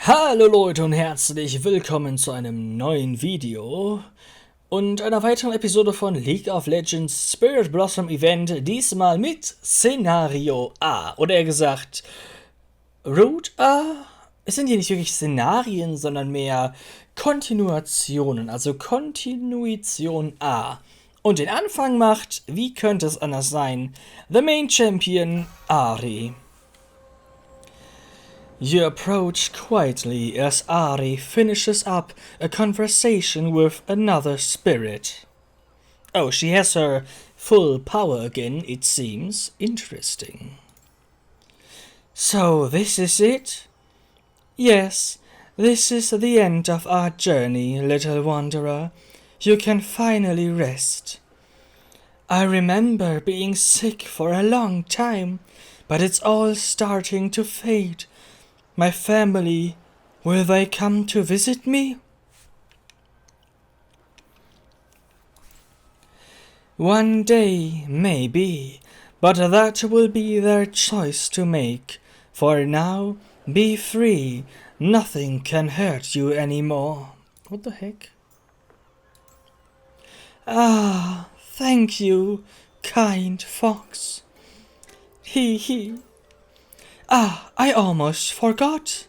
Hallo Leute und herzlich willkommen zu einem neuen Video und einer weiteren Episode von League of Legends Spiritblossom-Event, diesmal mit Szenario A, oder eher gesagt Route A. Es sind hier nicht wirklich Szenarien, sondern mehr Kontinuationen, also Kontinuation A. Und den Anfang macht, wie könnte es anders sein, The Main Champion Ari. You approach quietly as Ari finishes up a conversation with another spirit. Oh, she has her full power again, it seems. Interesting. So, this is it? Yes, this is the end of our journey, little wanderer. You can finally rest. I remember being sick for a long time, but it's all starting to fade. My family, will they come to visit me? One day, maybe, but that will be their choice to make. For now, be free. Nothing can hurt you anymore. What the heck? Ah, thank you, kind fox. Hee. Ah, I almost forgot.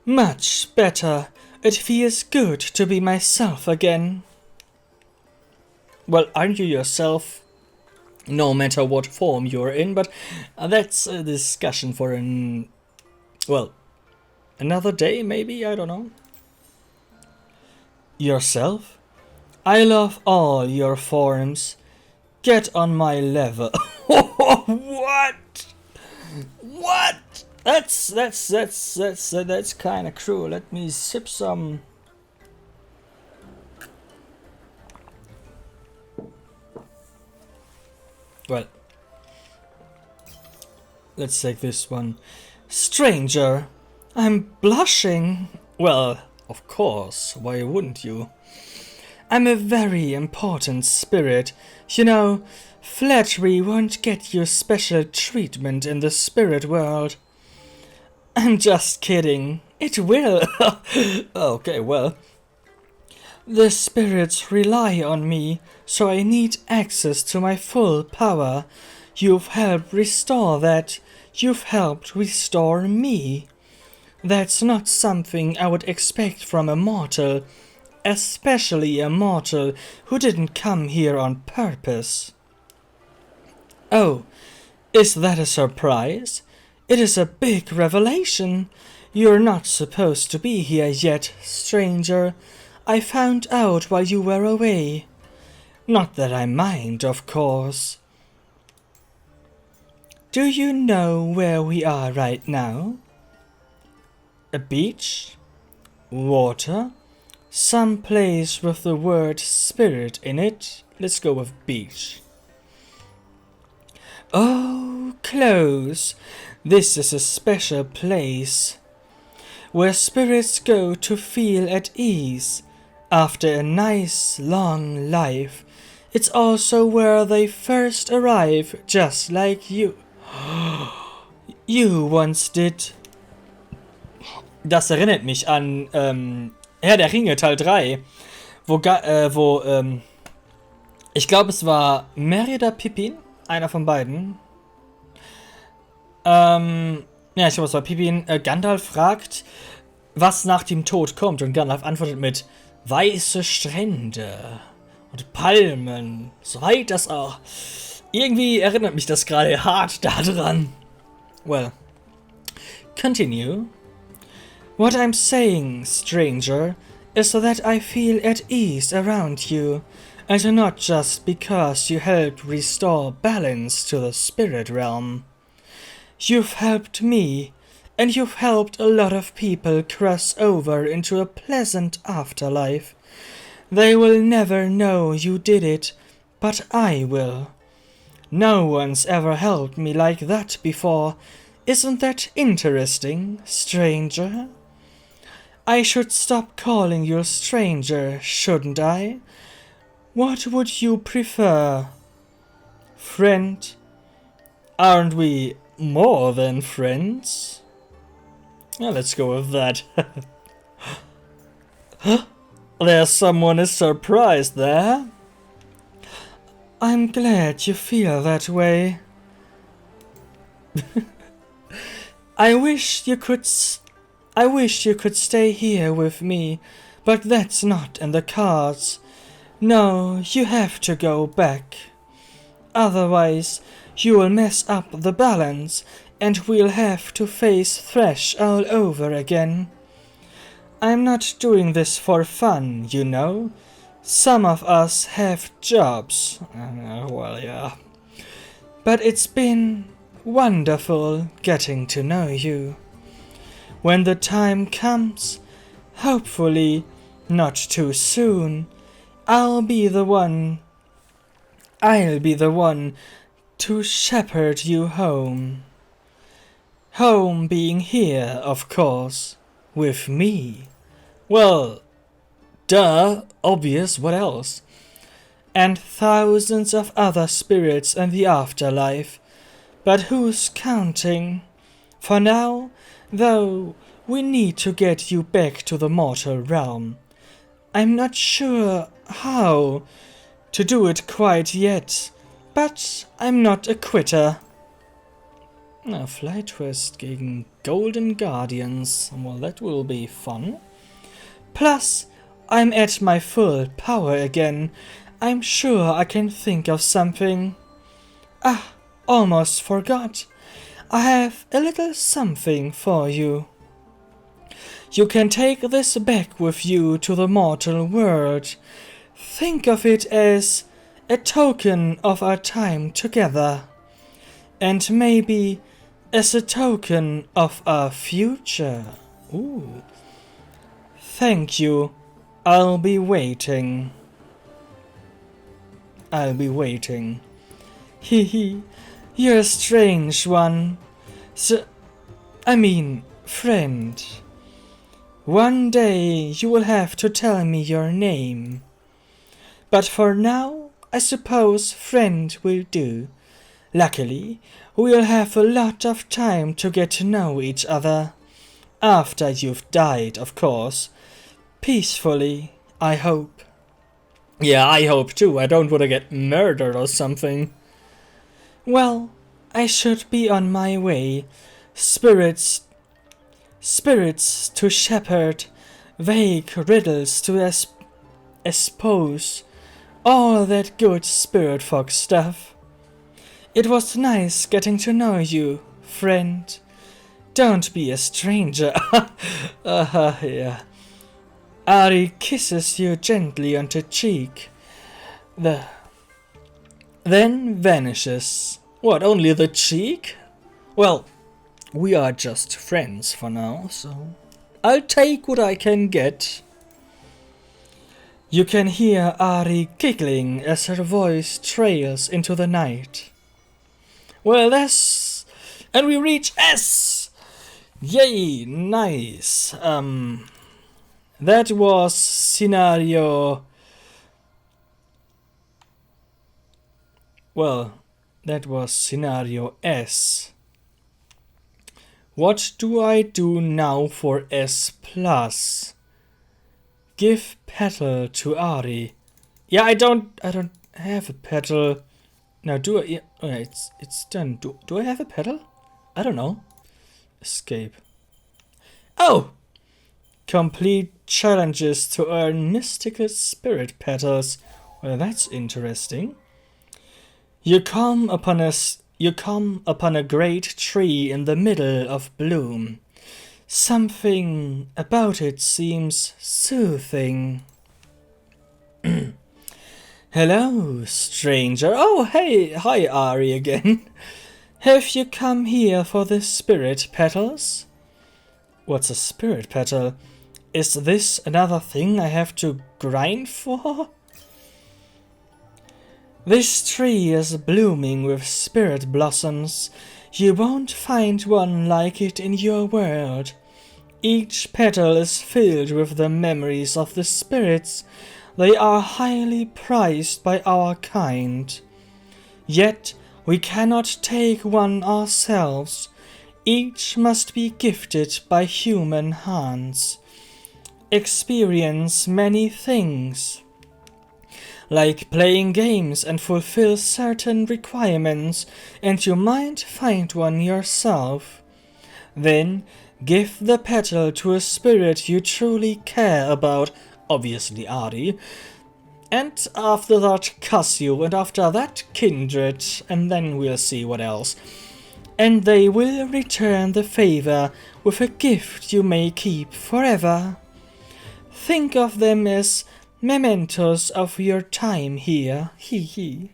Much better. It feels good to be myself again. Well, aren't you yourself, no matter what form you're in, but that's a discussion for another day maybe, I don't know. Yourself? I love all your forms. Get on my level. What? What? That's kind of cruel. Let me sip some. Well, let's take this one. Stranger, I'm blushing. Well, of course. Why wouldn't you? I'm a very important spirit. You know, flattery won't get you special treatment in the spirit world. I'm just kidding. It will. Okay, well. The spirits rely on me, so I need access to my full power. You've helped restore that. You've helped restore me. That's not something I would expect from a mortal. Especially a mortal who didn't come here on purpose. Oh, is that a surprise? It is a big revelation. You're not supposed to be here yet, stranger. I found out while you were away. Not that I mind, of course. Do you know where we are right now? A beach? Water? Some place with the word spirit in it. Let's go with beach. Oh, close. This is a special place where spirits go to feel at ease after a nice long life. It's also where they first arrive, just like you. You once did. Das erinnert mich an Herr der Ringe Teil 3, ich glaube es war Merry oder Pippin, einer von beiden. Ja, ich glaube es war Pippin. Gandalf fragt, was nach dem Tod kommt, und Gandalf antwortet mit weiße Strände und Palmen, soweit das auch. Irgendwie erinnert mich das gerade hart daran. Well, continue. What I'm saying, stranger, is that I feel at ease around you, and not just because you helped restore balance to the spirit realm. You've helped me, and you've helped a lot of people cross over into a pleasant afterlife. They will never know you did it, but I will. No one's ever helped me like that before. Isn't that interesting, stranger? I should stop calling you stranger, shouldn't I? What would you prefer? Friend? Aren't we more than friends? Yeah, let's go with that. There's someone is surprised there. I'm glad you feel that way. I wish you could stay here with me, but that's not in the cards. No, you have to go back. Otherwise, you will mess up the balance, and we'll have to face Thresh all over again. I'm not doing this for fun, you know. Some of us have jobs. Well, yeah. But it's been wonderful getting to know you. When the time comes, hopefully not too soon, I'll be the one to shepherd you home. Home being here, of course, with me. Well, duh, obvious, what else? And thousands of other spirits in the afterlife. But who's counting? For now, though, we need to get you back to the mortal realm. I'm not sure how to do it quite yet, but I'm not a quitter. A Flight Twist gegen Golden Guardians. Well, that will be fun. Plus, I'm at my full power again. I'm sure I can think of something. Ah, almost forgot. I have a little something for you. You can take this back with you to the mortal world. Think of it as a token of our time together. And maybe as a token of our future. Ooh. Thank you. I'll be waiting. Hee, you're a strange one. Friend. One day you will have to tell me your name. But for now, I suppose friend will do. Luckily, we'll have a lot of time to get to know each other. After you've died, of course. Peacefully, I hope. Yeah, I hope too. I don't want to get murdered or something. Well, I should be on my way. Spirits to shepherd, vague riddles to expose, all that good spirit fox stuff. It was nice getting to know you, friend. Don't be a stranger. Yeah. Ari kisses you gently on the cheek. Then vanishes. What, only the cheek? Well, we are just friends for now, so I'll take what I can get. You can hear Ari giggling as her voice trails into the night. Well, and we reach S! Yay, nice. That was scenario... Well, that was scenario S. What do I do now for S+? Give petal to Ari. Yeah, I don't have a petal. Now do I? Yeah, oh, yeah, it's done. Do I have a petal? I don't know. Escape. Oh! Complete challenges to earn mystical spirit petals. Well, that's interesting. You come upon a great tree in the middle of bloom. Something about it seems soothing. Hello, stranger. Oh, hey, hi, Ari again. Have you come here for the spirit petals? What's a spirit petal? Is this another thing I have to grind for? This tree is blooming with spirit blossoms. You won't find one like it in your world. Each petal is filled with the memories of the spirits. They are highly prized by our kind. Yet we cannot take one ourselves. Each must be gifted by human hands. Experience many things, like playing games and fulfill certain requirements, and you might find one yourself. Then give the petal to a spirit you truly care about, obviously Ari, and after that Casio, and after that Kindred, and then we'll see what else. And they will return the favor with a gift you may keep forever. Think of them as mementos of your time here, hee hee.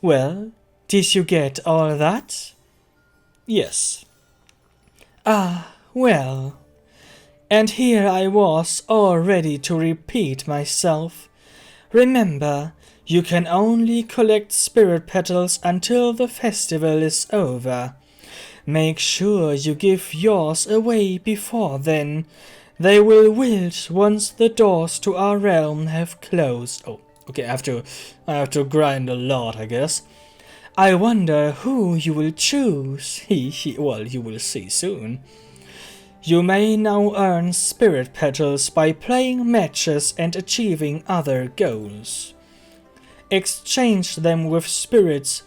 Well, did you get all that? Yes. Ah, well. And here I was, all ready to repeat myself. Remember, you can only collect spirit petals until the festival is over. Make sure you give yours away before then. They will wilt once the doors to our realm have closed. Oh, okay, I have to grind a lot, I guess. I wonder who you will choose. Well, you will see soon. You may now earn spirit petals by playing matches and achieving other goals. Exchange them with spirits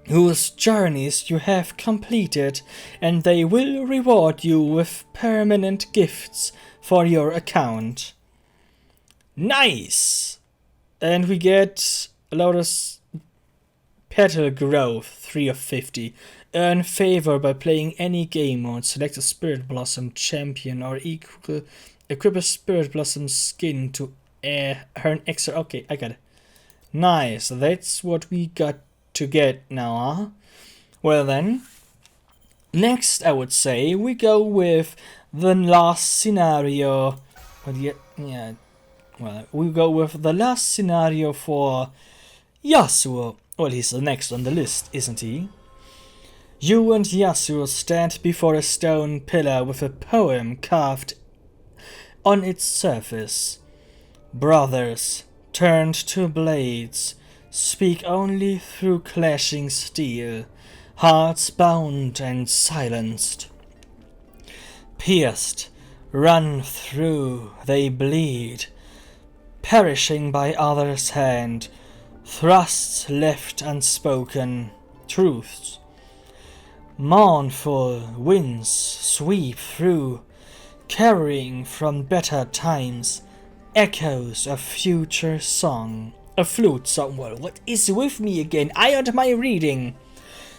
whose journeys you have completed, and they will reward you with permanent gifts for your account. Nice! And we get a lot of petal growth, 3 of 50. Earn favor by playing any game mode. Select a Spirit Blossom champion or equip a Spirit Blossom skin to earn extra. Okay, I got it. Nice, that's what we got to get now, huh? Well then, next I would say we go with the last scenario. Well, we go with the last scenario for Yasuo. Well, he's the next on the list, isn't he? You and Yasuo stand before a stone pillar with a poem carved on its surface. Brothers, turned to blades, speak only through clashing steel, hearts bound and silenced. Pierced, run through, they bleed, perishing by others' hand, thrusts left unspoken, truths. Mournful winds sweep through, carrying from better times echoes of future song. A flute song. Well, what is with me again? I and my reading.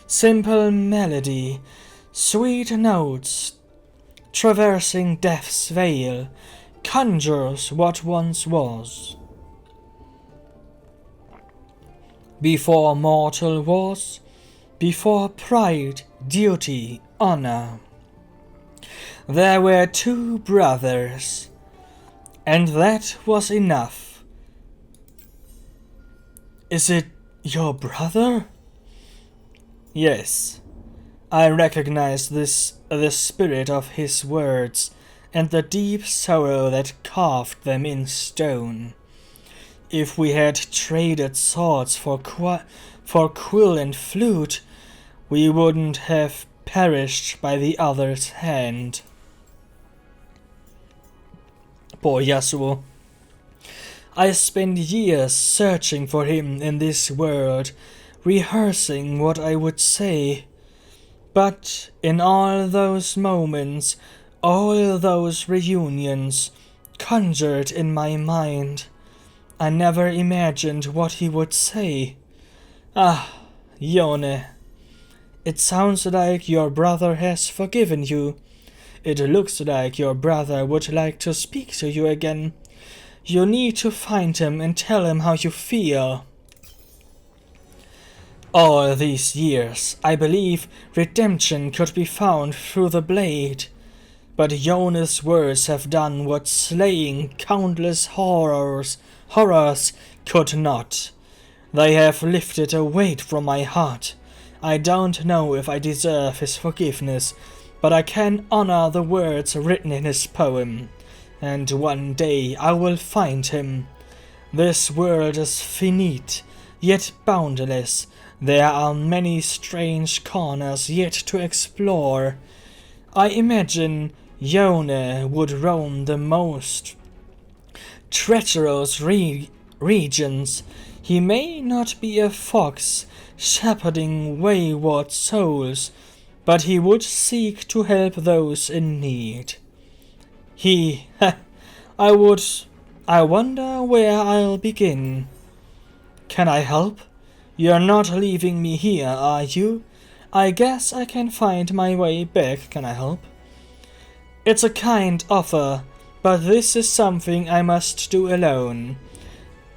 Simple melody, sweet notes, traversing death's veil, conjures what once was. Before mortal was, before pride, duty, honor, there were two brothers, and that was enough. Is it your brother? Yes, I recognize the spirit of his words and the deep sorrow that carved them in stone. If we had traded swords for quill and flute, we wouldn't have perished by the other's hand. Poor Yasuo. I spent years searching for him in this world, rehearsing what I would say. But in all those moments, all those reunions, conjured in my mind, I never imagined what he would say. Ah, Yone. It sounds like your brother has forgiven you. It looks like your brother would like to speak to you again. You need to find him and tell him how you feel. All these years, I believe redemption could be found through the blade. But Yone's words have done what slaying countless horrors could not. They have lifted a weight from my heart. I don't know if I deserve his forgiveness, but I can honor the words written in his poem. And one day I will find him. This world is finite, yet boundless. There are many strange corners yet to explore. I imagine Yone would roam the most treacherous regions. He may not be a fox shepherding wayward souls, but he would seek to help those in need. I wonder where I'll begin. Can I help? You're not leaving me here, are you? I guess I can find my way back, can I help? It's a kind offer, but this is something I must do alone.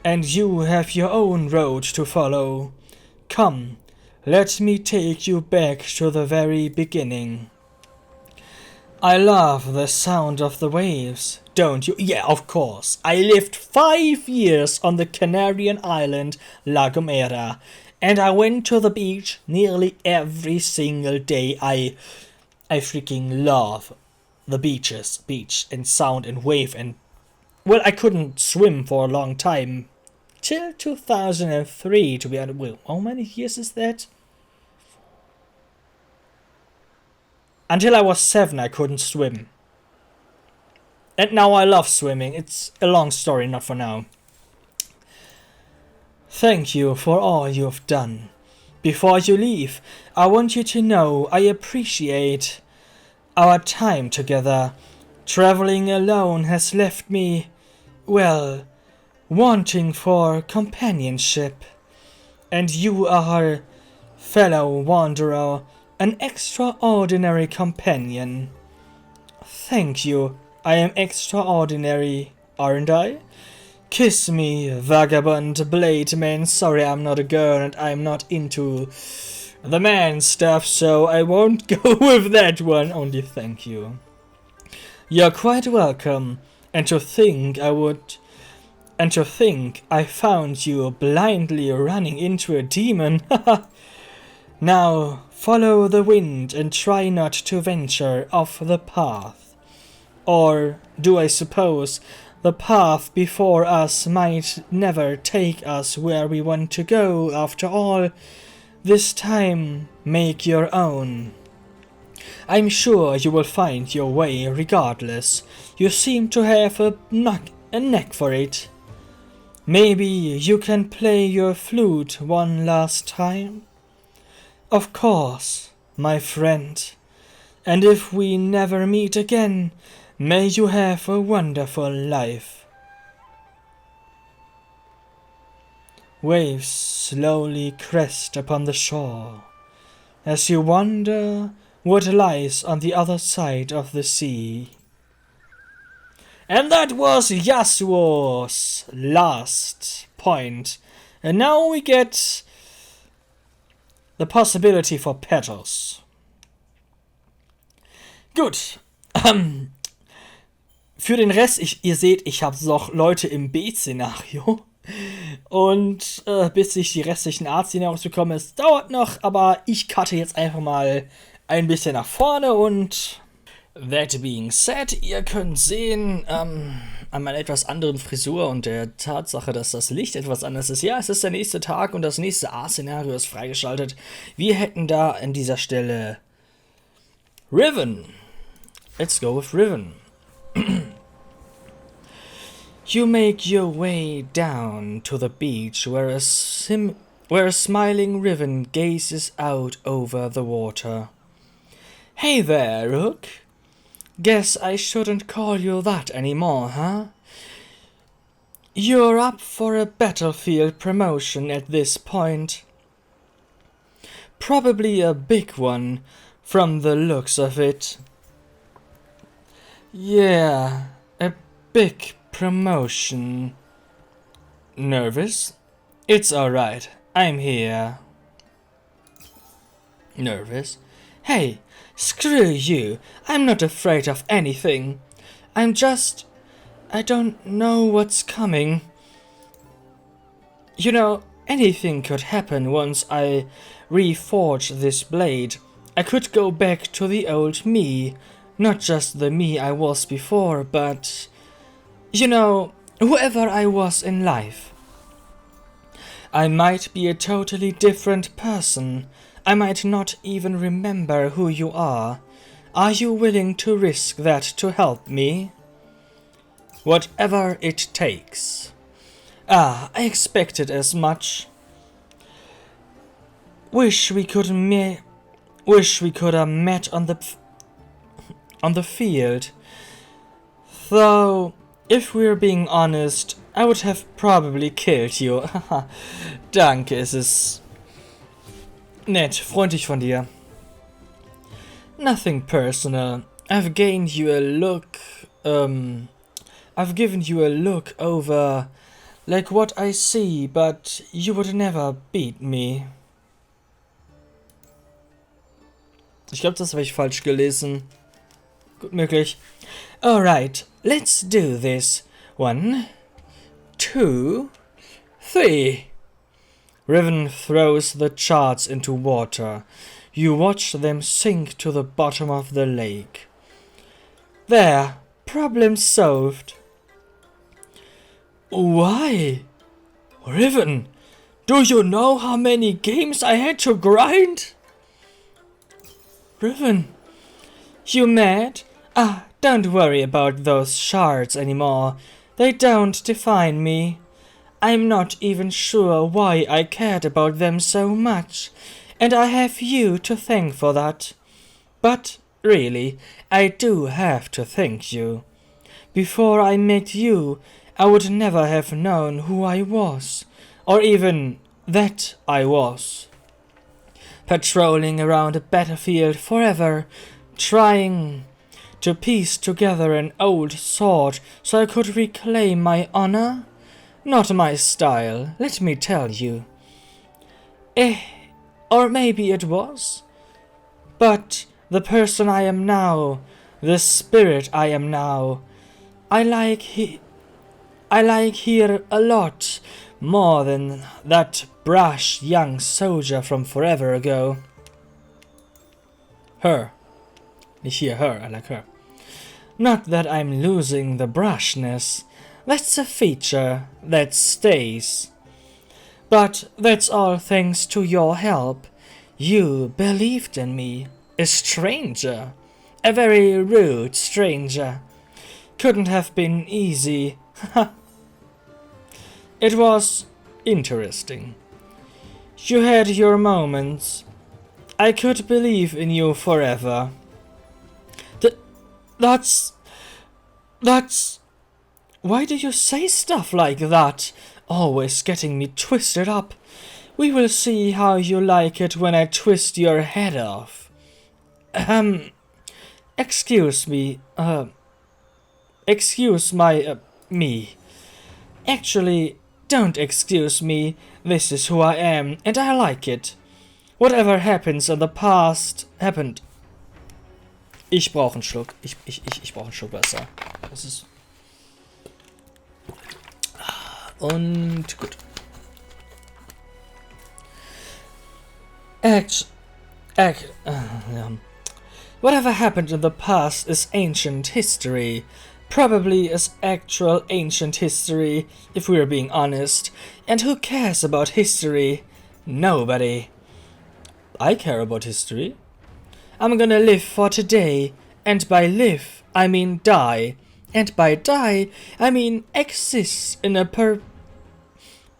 And you have your own road to follow. Come, let me take you back to the very beginning. I love the sound of the waves, don't you? Yeah, of course. I lived 5 years on the Canarian island La Gomera, and I went to the beach nearly every single day. I freaking love the beach and sound and wave, and well, I couldn't swim for a long time. Till 2003, to be honest. Well, how many years is that? Until I was 7, I couldn't swim. And now I love swimming. It's a long story, not for now. Thank you for all you have done. Before you leave, I want you to know I appreciate our time together. Traveling alone has left me, well, wanting for companionship. And you are, fellow wanderer, an extraordinary companion. Thank you. I am extraordinary, aren't I? Kiss me, vagabond blade man. Sorry, I'm not a girl and I'm not into the man stuff, so I won't go with that one. Only thank you. You're quite welcome. And to think I found you blindly running into a demon. Now, follow the wind and try not to venture off the path. Or, do I suppose, the path before us might never take us where we want to go after all. This time, make your own. I'm sure you will find your way regardless. You seem to have a knack for it. Maybe you can play your flute one last time? Of course, my friend. And if we never meet again, may you have a wonderful life. Waves slowly crest upon the shore, as you wonder what lies on the other side of the sea. And that was Yasuo's last point. And now we get the possibility for petals. Gut. Für den Rest, ihr seht, ich habe noch Leute im B-Szenario. Und bis ich die restlichen A-Szenarios bekomme, es dauert noch, aber ich cutte jetzt einfach mal ein bisschen nach vorne und that being said, ihr könnt sehen, an meiner etwas anderen Frisur und der Tatsache, dass das Licht etwas anders ist. Ja, es ist der nächste Tag und das nächste A-Szenario ist freigeschaltet. Wir hätten da an dieser Stelle Riven. Let's go with Riven. You make your way down to the beach where a smiling Riven gazes out over the water. Hey there, Rook. Guess I shouldn't call you that anymore, huh? You're up for a battlefield promotion at this point. Probably a big one, from the looks of it. Yeah, a big promotion. Nervous? It's alright, I'm here. Nervous? Hey, screw you, I'm not afraid of anything. I don't know what's coming. You know, anything could happen once I reforge this blade. I could go back to the old me. Not just the me I was before, but, you know, whoever I was in life. I might be a totally different person. I might not even remember who you are. Are you willing to risk that to help me? Whatever it takes. Ah, I expected as much. Wish we could have met on the field. Though, if we're being honest, I would have probably killed you. Danke, es ist nett, freundlich von dir. Nothing personal. I've given you a look over like what I see, but you would never beat me. Ich glaube, das habe ich falsch gelesen. Gut möglich. Alright, let's do this. 1, 2, 3. Riven throws the charts into water. You watch them sink to the bottom of the lake. There, problem solved. Why? Riven, do you know how many games I had to grind? Riven, you mad? Ah, don't worry about those shards anymore. They don't define me. I'm not even sure why I cared about them so much, and I have you to thank for that. But really, I do have to thank you. Before I met you, I would never have known who I was, or even that I was. Patrolling around a battlefield forever, trying to piece together an old sword so I could reclaim my honor? Not my style, let me tell you. Or maybe it was. But the person I am now, the spirit I am now, I like here a lot more than that brash young soldier from forever ago. Her. Nicht hier, her, I like her. Not that I'm losing the brushness. That's a feature that stays. But that's all thanks to your help. You believed in me. A stranger. A very rude stranger. Couldn't have been easy. It was interesting. You had your moments. I could believe in you forever. That's... Why do you say stuff like that? Always getting me twisted up. We will see how you like it when I twist your head off. Excuse me, excuse me. Actually, don't excuse me. This is who I am, and I like it. Whatever happens in the past, happened. Ich brauche einen Schluck. Ich brauche einen Schluck Wasser. Das ist... Und gut. Whatever happened in the past is ancient history. Probably is actual ancient history, if we're being honest. And who cares about history? Nobody. I care about history. I'm gonna live for today, and by live, I mean die, and by die, I mean exist in a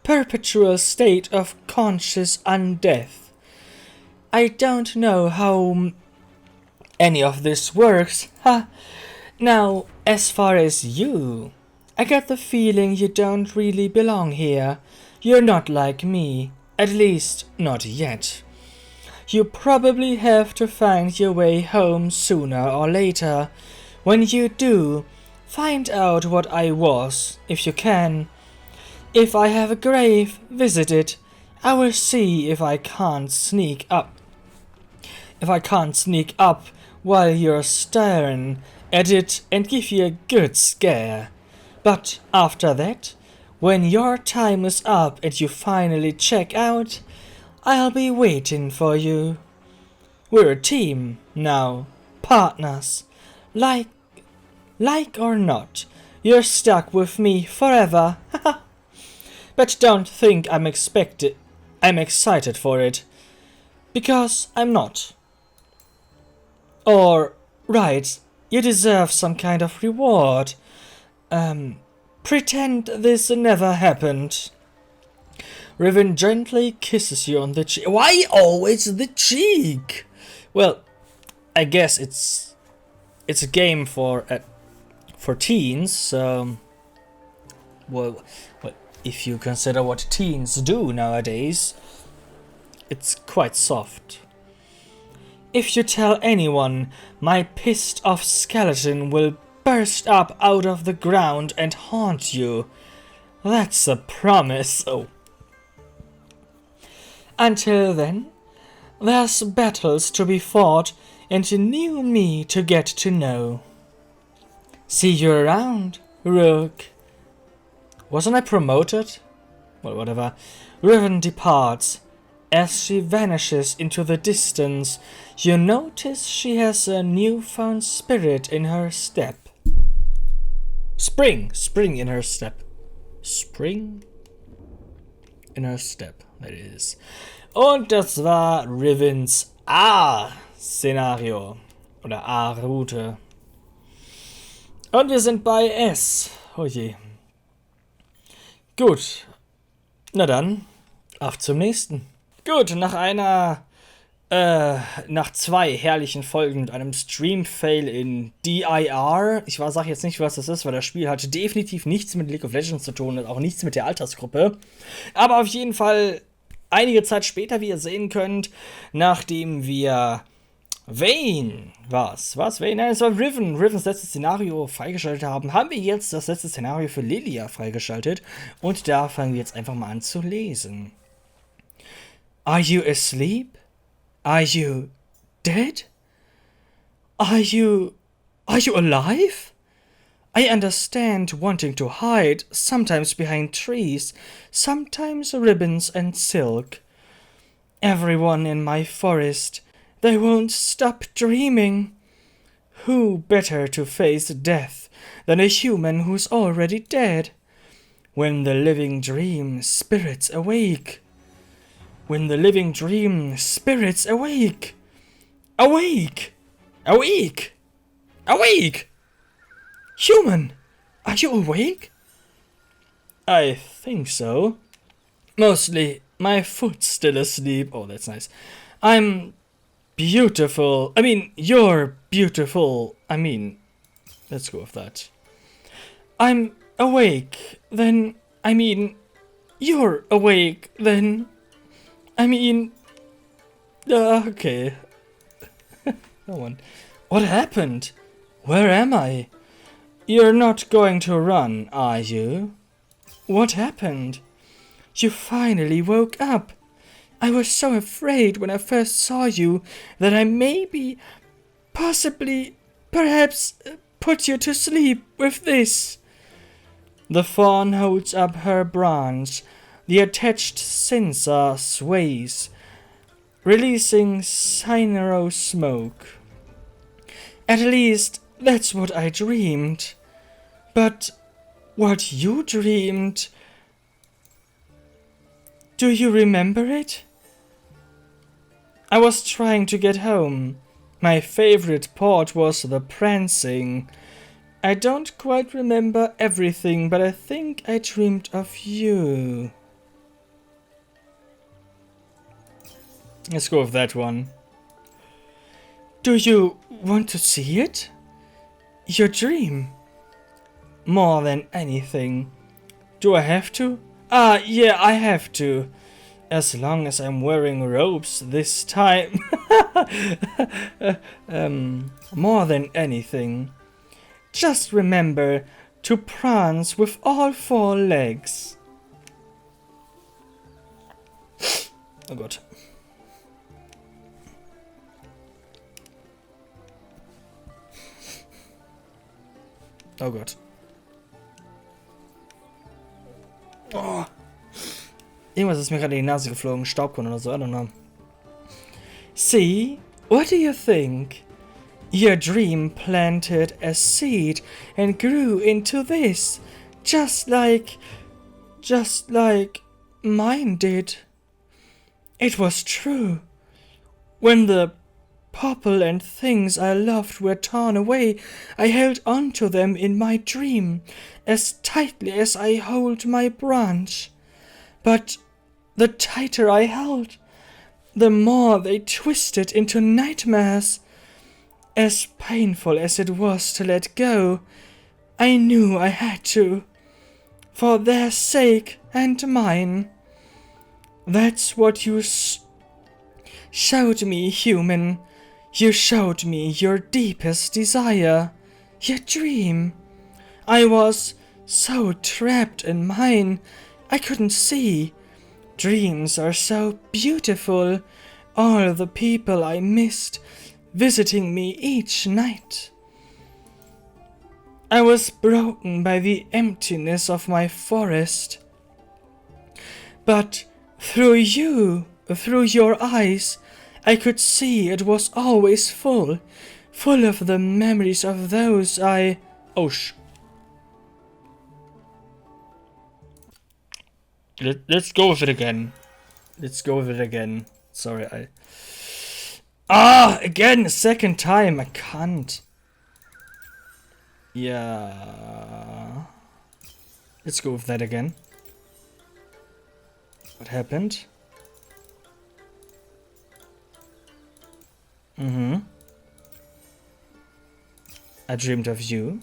perpetual state of conscious undeath. I don't know how any of this works, ha! Now, as far as you, I get the feeling you don't really belong here. You're not like me, at least not yet. You probably have to find your way home sooner or later. When you do, find out what I was, if you can. If I have a grave, visit it. I will see if I can't sneak up. While you're staring at it and give you a good scare. But after that, when your time is up and you finally check out, I'll be waiting for you. We're a team now, partners. Like or not, you're stuck with me forever. But don't think I'm excited for it. Because I'm not. Or, right, you deserve some kind of reward. Pretend this never happened. Riven gently kisses you on the cheek. Why always the cheek? Well, I guess it's a game for teens, so well, if you consider what teens do nowadays, it's quite soft. If you tell anyone, my pissed off skeleton will burst up out of the ground and haunt you. That's a promise. Oh. Until then, there's battles to be fought and a new me to get to know. See you around, Rook. Wasn't I promoted? Well, whatever. Riven departs. As she vanishes into the distance, you notice she has a newfound spirit in her step. Spring in her step. Spring in her step, that is. Und das war Rivens A-Szenario. Oder A-Route. Und wir sind bei S. Oh je. Gut. Na dann, auf zum nächsten. Gut, nach 2 herrlichen Folgen mit einem Stream-Fail in DIR. Sag jetzt nicht, was das ist, weil das Spiel hatte definitiv nichts mit League of Legends zu tun und auch nichts mit der Altersgruppe. Aber auf jeden Fall einige Zeit später, wie ihr sehen könnt, nachdem wir Vayne, Vayne? Nein, es war Rivens letztes Szenario freigeschaltet haben wir jetzt das letzte Szenario für Lilia freigeschaltet. Und da fangen wir jetzt einfach mal an zu lesen. Are you asleep? Are you dead? Are you alive? I understand wanting to hide, sometimes behind trees, sometimes ribbons and silk. Everyone in my forest, they won't stop dreaming. Who better to face death than a human who's already dead? When the living dream, spirits awake. When the living dream, spirits awake. Awake! Awake! Awake! Human! Are you awake? I think so. Mostly, my foot's still asleep. Oh, that's nice. I'm beautiful. You're beautiful. Let's go with that. I'm awake, then, you're awake, then, okay. No one. What happened? Where am I? You're not going to run, are you? What happened? You finally woke up. I was so afraid when I first saw you that I perhaps put you to sleep with this. The fawn holds up her branch. The attached censer sways, releasing cinero smoke. At least, that's what I dreamed. But what you dreamed... Do you remember it? I was trying to get home. My favorite part was the prancing. I don't quite remember everything, but I think I dreamed of you. Let's go with that one. Do you want to see it? Your dream. More than anything. Do I have to? Yeah, I have to. As long as I'm wearing robes this time. More than anything. Just remember to prance with all 4 legs. Oh Gott. Oh Gott. Oh. Irgendwas ist mir gerade in die Nase geflogen. Staubkorn oder so. I don't know. See? What do you think? Your dream planted a seed and grew into this. Just like just like mine did. It was true. When the people and things I loved were torn away, I held on to them in my dream, as tightly as I hold my branch. But the tighter I held, the more they twisted into nightmares. As painful as it was to let go, I knew I had to, for their sake and mine. That's what you showed me, human. You showed me your deepest desire, your dream. I was so trapped in mine, I couldn't see. Dreams are so beautiful, all the people I missed visiting me each night. I was broken by the emptiness of my forest. But through you, through your eyes, I could see it was always full of the memories of those I... Oh, Let's go with it again. Sorry, again, second time, I can't. Yeah. Let's go with that again. What happened? I dreamed of you.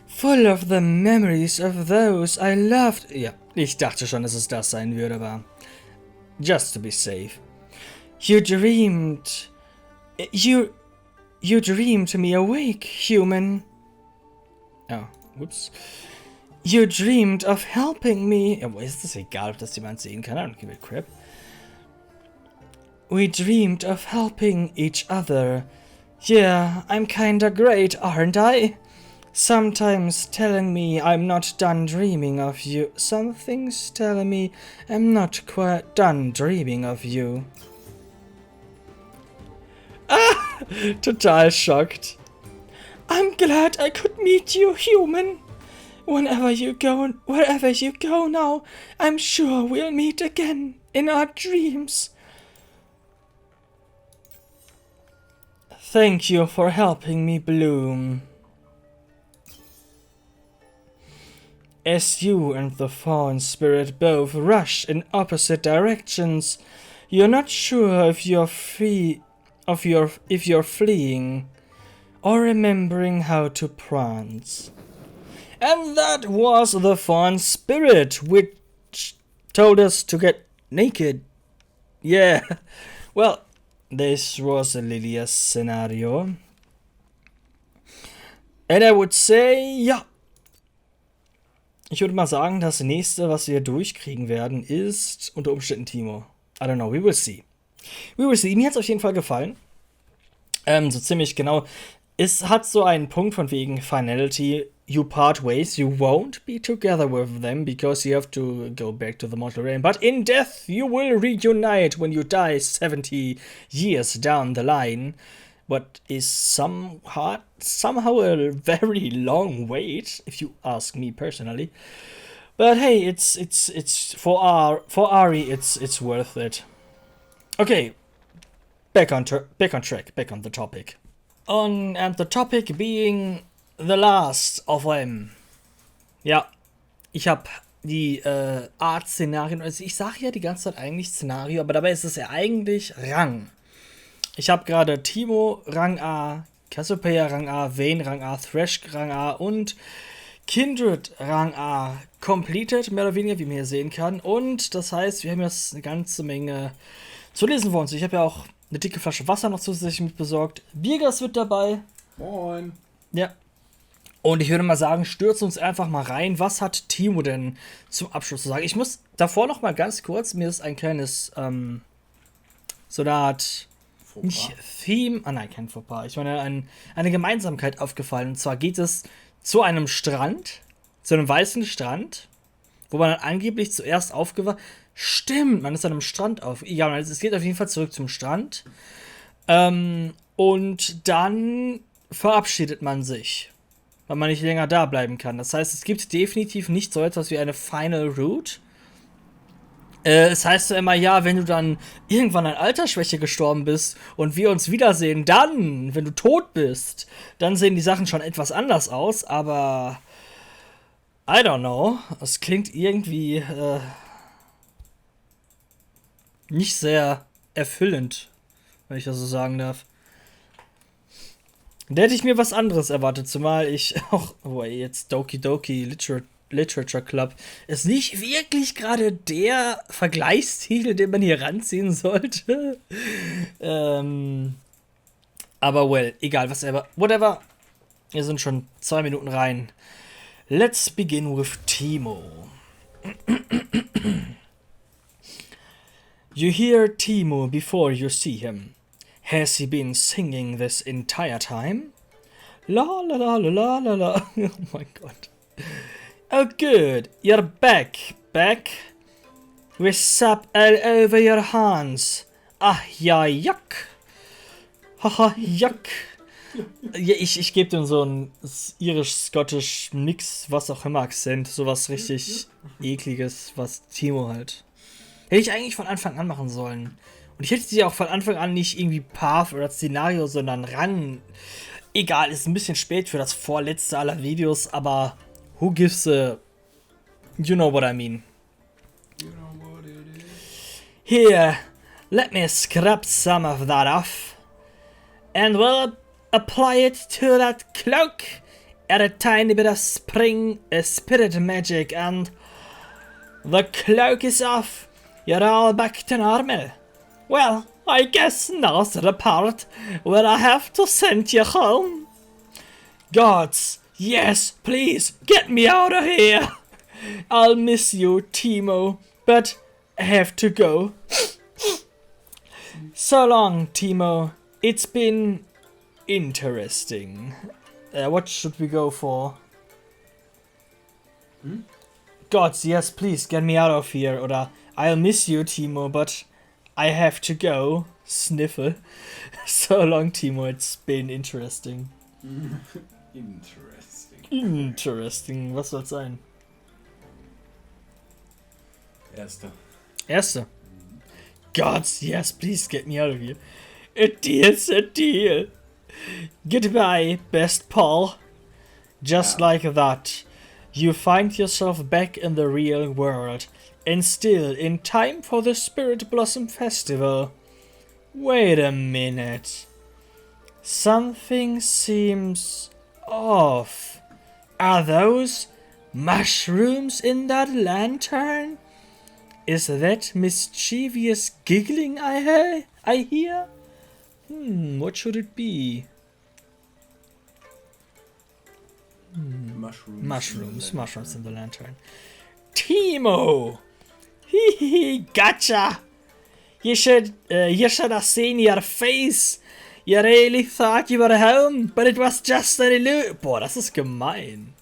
Full of the memories of those I loved. Ja, ich dachte schon, dass es das sein würde, aber just to be safe. You dreamed me awake, human. Oh, whoops. You dreamed of helping me. Ja, ist das egal, ob das jemand sehen kann? I don't give a crap. We dreamed of helping each other. Yeah, I'm kinda great, aren't I? Sometimes telling me I'm not done dreaming of you. Something's telling me I'm not quite done dreaming of you. Ah! Total shocked. I'm glad I could meet you, human. Wherever you go now, I'm sure we'll meet again in our dreams. Thank you for helping me bloom. As you and the fawn spirit both rush in opposite directions, you're not sure if you're fleeing or remembering how to prance. And that was the fawn spirit, which told us to get naked. Yeah, well, this was a Lilia scenario. And I would say, ja. Ich würde mal sagen, das nächste, was wir durchkriegen werden, ist unter Umständen Timo. I don't know, we will see. We will see. Mir hat es auf jeden Fall gefallen. So ziemlich genau. Es hat so einen Punkt von wegen Finality. You part ways, you won't be together with them because you have to go back to the mortal realm. But in death, you will reunite when you die 70 years down the line. What is somehow a very long wait, if you ask me personally. But hey, it's for Ari, it's worth it. Okay, back on track, back on the topic. And the topic being the last of them. Ja, ich habe die Art-Szenarien, also ich sage ja die ganze Zeit eigentlich Szenario, aber dabei ist es ja eigentlich Rang. Ich habe gerade Timo Rang A, Cassiopeia Rang A, Vayne Rang A, Thresh Rang A und Kindred Rang A completed, mehr oder weniger, wie man hier sehen kann. Und das heißt, wir haben jetzt eine ganze Menge zu lesen vor uns. Ich habe ja auch eine dicke Flasche Wasser noch zusätzlich mit besorgt. Biergas wird dabei. Moin. Ja. Und ich würde mal sagen, stürzen uns einfach mal rein. Was hat Timo denn zum Abschluss zu sagen? Ich muss davor noch mal ganz kurz, mir ist ein kleines, so eine Art Nicht Theme, nein, kein Fauxpas. Ich meine, eine Gemeinsamkeit aufgefallen. Und zwar geht es zu einem Strand, zu einem weißen Strand, wo man dann angeblich zuerst aufgewacht. Stimmt, man ist an einem Strand auf. Ja, es geht auf jeden Fall zurück zum Strand. Und dann verabschiedet man sich, weil man nicht länger da bleiben kann. Das heißt, es gibt definitiv nicht so etwas wie eine Final Route. Es heißt ja immer, ja, wenn du dann irgendwann an Altersschwäche gestorben bist und wir uns wiedersehen, dann, wenn du tot bist, dann sehen die Sachen schon etwas anders aus, aber I don't know. Es klingt irgendwie nicht sehr erfüllend, wenn ich das so sagen darf. Da hätte ich mir was anderes erwartet, zumal ich auch, jetzt Doki Doki Literature Club ist nicht wirklich gerade der Vergleichstitel, den man hier ranziehen sollte. Aber egal, whatever. Wir sind schon 2 Minuten rein. Let's begin with Timo. You hear Timo before you see him. Has he been singing this entire time? La la la la la la la. Oh mein Gott. Oh good, you're back. With sap all over your hands. Ah ja, yuck. Haha, yuck. Ja, ich gebe dem so einen irisch-skottisch Mix, was auch immer Akzent. Sowas richtig ekliges, was Timo halt. Hätte ich eigentlich von Anfang an machen sollen. Und ich hätte sie auch von Anfang an nicht irgendwie Path oder Szenario, sondern Rang. Egal, ist ein bisschen spät für das vorletzte aller Videos, aber who gives a... You know what I mean. You know what it is. Here, let me scrub some of that off. And we'll apply it to that cloak. Add a tiny bit of spirit magic and... The cloak is off. You're all back to normal. Well, I guess now's the part where I have to send you home. Gods, yes, please, get me out of here. I'll miss you, Timo, but I have to go. So long, Timo. It's been interesting. What should we go for? Gods, yes, please, get me out of here. Oder I'll miss you, Timo, but I have to go. Sniffle. So long, Timo. It's been interesting. Interesting. Was soll's sein? Erste. Gods, yes, please get me out of here. A deal's a deal. Goodbye, best pal. Just like that, you find yourself back in the real world. And still in time for the Spirit Blossom Festival. Wait a minute. Something seems off. Are those mushrooms in that lantern? Is that mischievous giggling I hear? What should it be? Mushrooms in the lantern. Timo! Hee gotcha! You should have seen your face. You really thought you were home, but it was just an illusion. Boah, das ist gemein.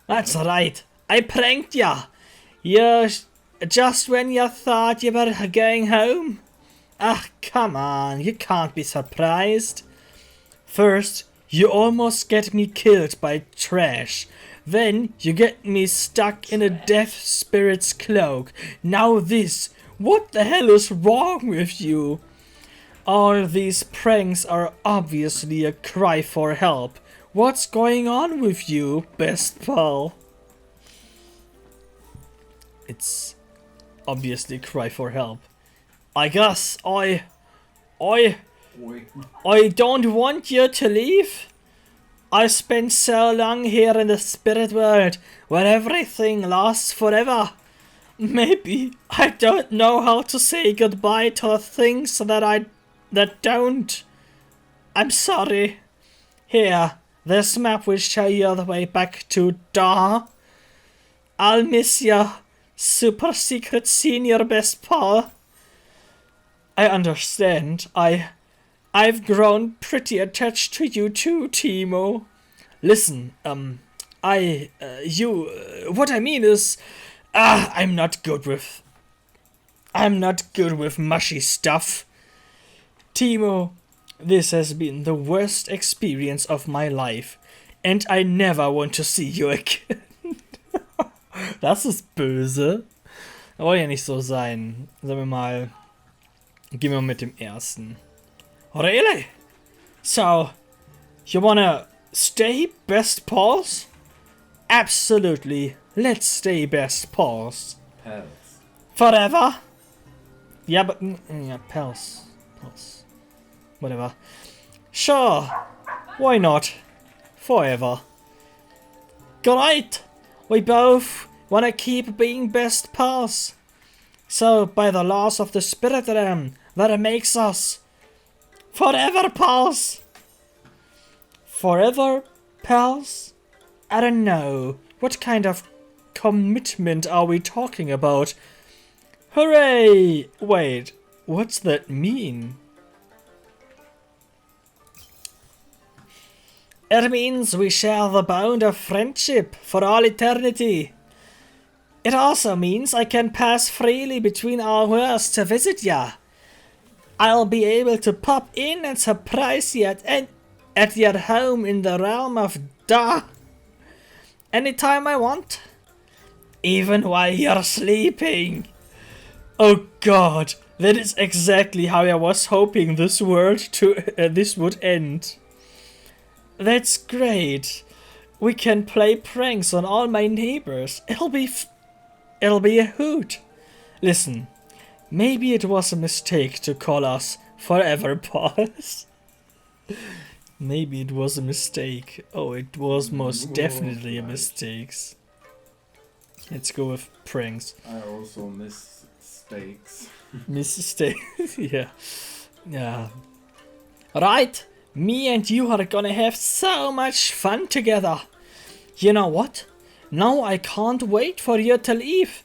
That's right. I pranked ya. Just when you thought you were going home. Ah, come on. You can't be surprised. First, you almost get me killed by trash. Then you get me stuck in a death spirit's cloak. Now this. What the hell is wrong with you? All these pranks are obviously a cry for help. What's going on with you, best pal? It's obviously a cry for help. I guess I don't want you to leave. I spent so long here in the spirit world where everything lasts forever. Maybe I don't know how to say goodbye to the things that don't. I'm sorry. Here, this map will show you the way back to Dar. I'll miss you, super secret senior best pal. I understand. I I've grown pretty attached to you too, Timo. Listen, what I mean is, I'm not good with mushy stuff. Timo, this has been the worst experience of my life, and I never want to see you again. Das ist böse. Soll ja nicht so sein. Sagen wir mal, gehen wir mit dem ersten. Really? So, you wanna stay best pals? Absolutely. Let's stay best pals. Pals. Forever? Yeah, but yeah, pals. Pals. Whatever. Sure. Why not? Forever. Great. We both wanna keep being best pals. So, by the laws of the spirit realm, that makes us forever pals. Forever pals? I don't know. What kind of commitment are we talking about? Hooray! Wait, what's that mean? It means we share the bond of friendship for all eternity. It also means I can pass freely between our worlds to visit ya. I'll be able to pop in and surprise you at your home in the realm of Da. Anytime I want. Even while you're sleeping. Oh god, that is exactly how I was hoping this would end. That's great. We can play pranks on all my neighbors. It'll be a hoot. Listen, maybe it was a mistake to call us forever pals. Maybe it was a mistake. Oh, it was most definitely a mistake. Let's go with pranks. I also miss steaks. Mistakes, yeah. Yeah. Right, me and you are gonna have so much fun together. You know what? Now I can't wait for you to leave.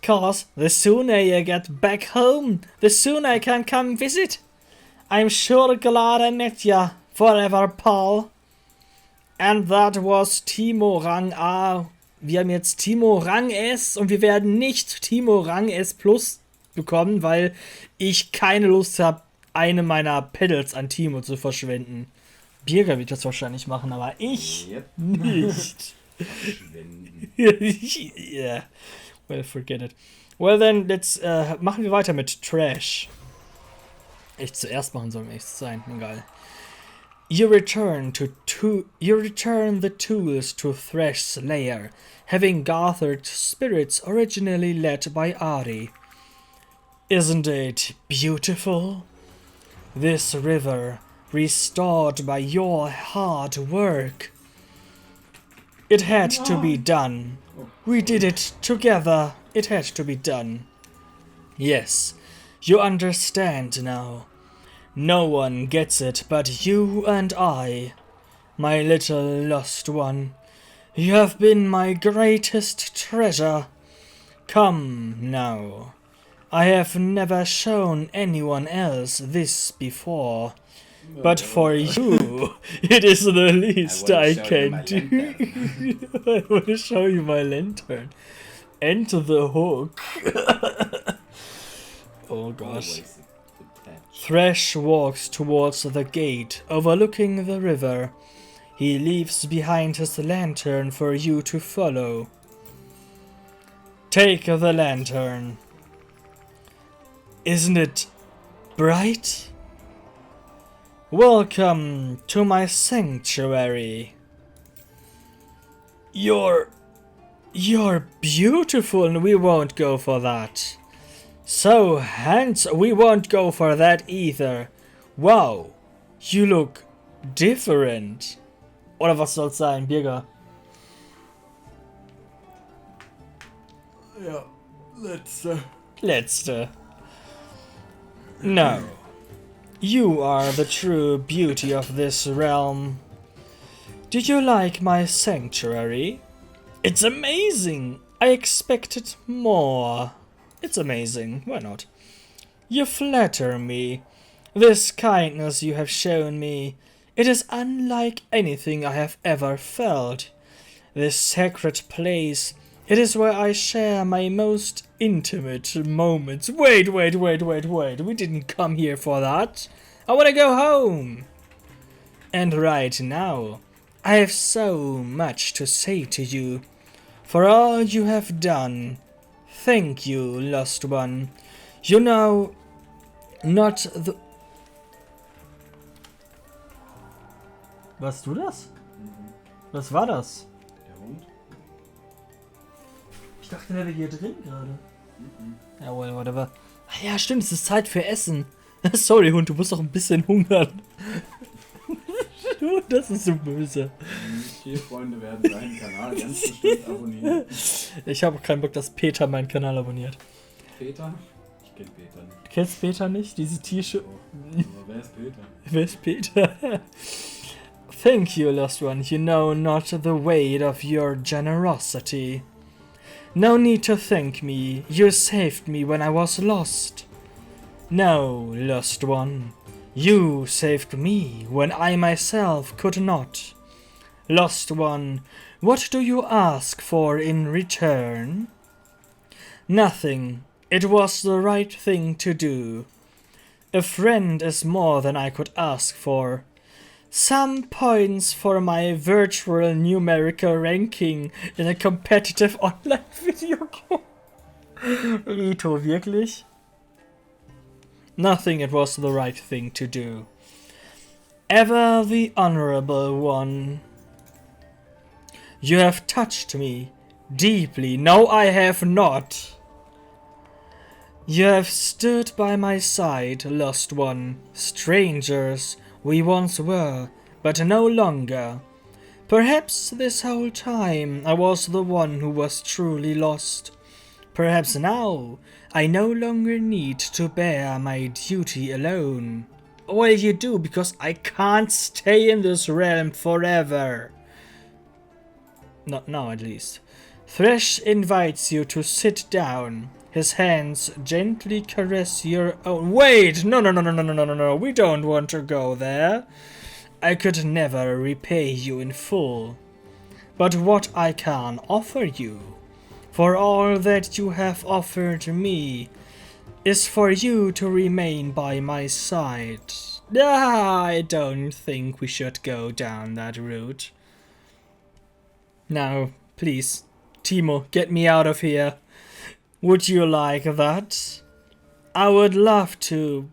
Cause the sooner you get back home, the sooner I can come visit. I'm sure glad I met ya, forever pal. And that was Timo Rang A. Wir haben jetzt Timo Rang S und wir werden nicht Timo Rang S Plus bekommen, weil ich keine Lust habe, eine meiner Pedals an Timo zu verschwenden. Birger wird das wahrscheinlich machen, aber ich nicht. Yeah. Well, forget it. Well then, machen wir weiter mit Trash. Ich zuerst machen soll, um echt zu sein. Egal. You return the tools to Thresh's lair, having gathered spirits originally led by Ari. Isn't it beautiful? This river, restored by your hard work. It had to be done. We did it together. It had to be done. Yes, you understand now. No one gets it but you and I, my little lost one. You have been my greatest treasure. Come now. I have never shown anyone else this before. But for you, it is the least I can do. I want to show you my lantern. Enter the hook. Oh gosh. Thresh walks towards the gate overlooking the river. He leaves behind his lantern for you to follow. Take the lantern. Isn't it bright? Welcome to my sanctuary. You're beautiful and we won't go for that. So handsome, we won't go for that either. Wow, you look different. Oder was soll's sein, Birger? Ja, Letzte. No. You are the true beauty of this realm. Did you like my sanctuary? It's amazing! I expected more. It's amazing, why not? You flatter me. This kindness you have shown me, it is unlike anything I have ever felt. This sacred place, it is where I share my most intimate moments. Wait, we didn't come here for that. I wanna go home. And right now, I have so much to say to you. For all you have done, thank you, lost one. You know, not the... Warst du das? Was war das? Der Hund? Ich dachte, der wäre hier drin gerade. Ja, whatever. Ah ja, stimmt, es ist Zeit für Essen. Sorry, Hund, du musst doch ein bisschen hungern. Das ist so böse. Vier Freunde werden deinen Kanal ganz bestimmt abonnieren. Ich habe keinen Bock, dass Peter meinen Kanal abonniert. Peter? Ich kenn Peter nicht. Du kennst Peter nicht? Diese T-Shirt. Aber wer ist Peter? Wer ist Peter? Thank you, lost one. You know not the weight of your generosity. No need to thank me. You saved me when I was lost. No, lost one. You saved me when I myself could not. Lost one, what do you ask for in return? Nothing. It was the right thing to do. A friend is more than I could ask for. Some points for my virtual numerical ranking in a competitive online video game. Rito, wirklich? Nothing, it was the right thing to do. Ever the honorable one. You have touched me deeply. No, I have not. You have stood by my side, lost one. Strangers we once were, but no longer. Perhaps this whole time I was the one who was truly lost. Perhaps now I no longer need to bear my duty alone. Well, you do, because I can't stay in this realm forever. Not now, at least. Thresh invites you to sit down. His hands gently caress your own. Wait! No. We don't want to go there. I could never repay you in full. But what I can offer you, for all that you have offered me, is for you to remain by my side. I don't think we should go down that route. Now, please, Timo, get me out of here. Would you like that? I would love to,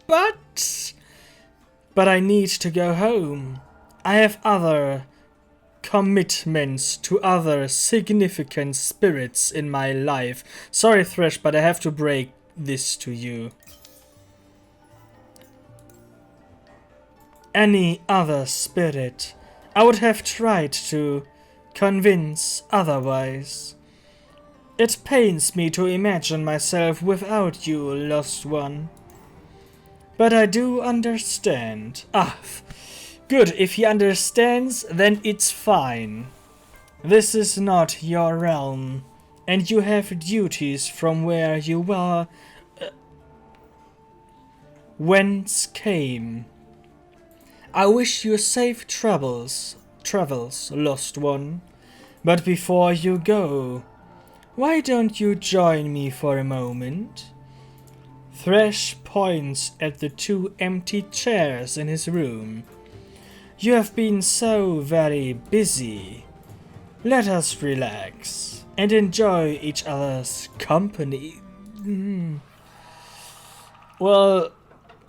but I need to go home. I have other commitments to other significant spirits in my life. Sorry, Thresh, but I have to break this to you. Any other spirit, I would have tried to convince otherwise. It pains me to imagine myself without you, lost one. But I do understand. Good, if he understands, then it's fine. This is not your realm, and you have duties from where you were, whence came. I wish you safe travels, lost one. But before you go, why don't you join me for a moment? Thresh points at the two empty chairs in his room. You have been so very busy. Let us relax and enjoy each other's company. Well,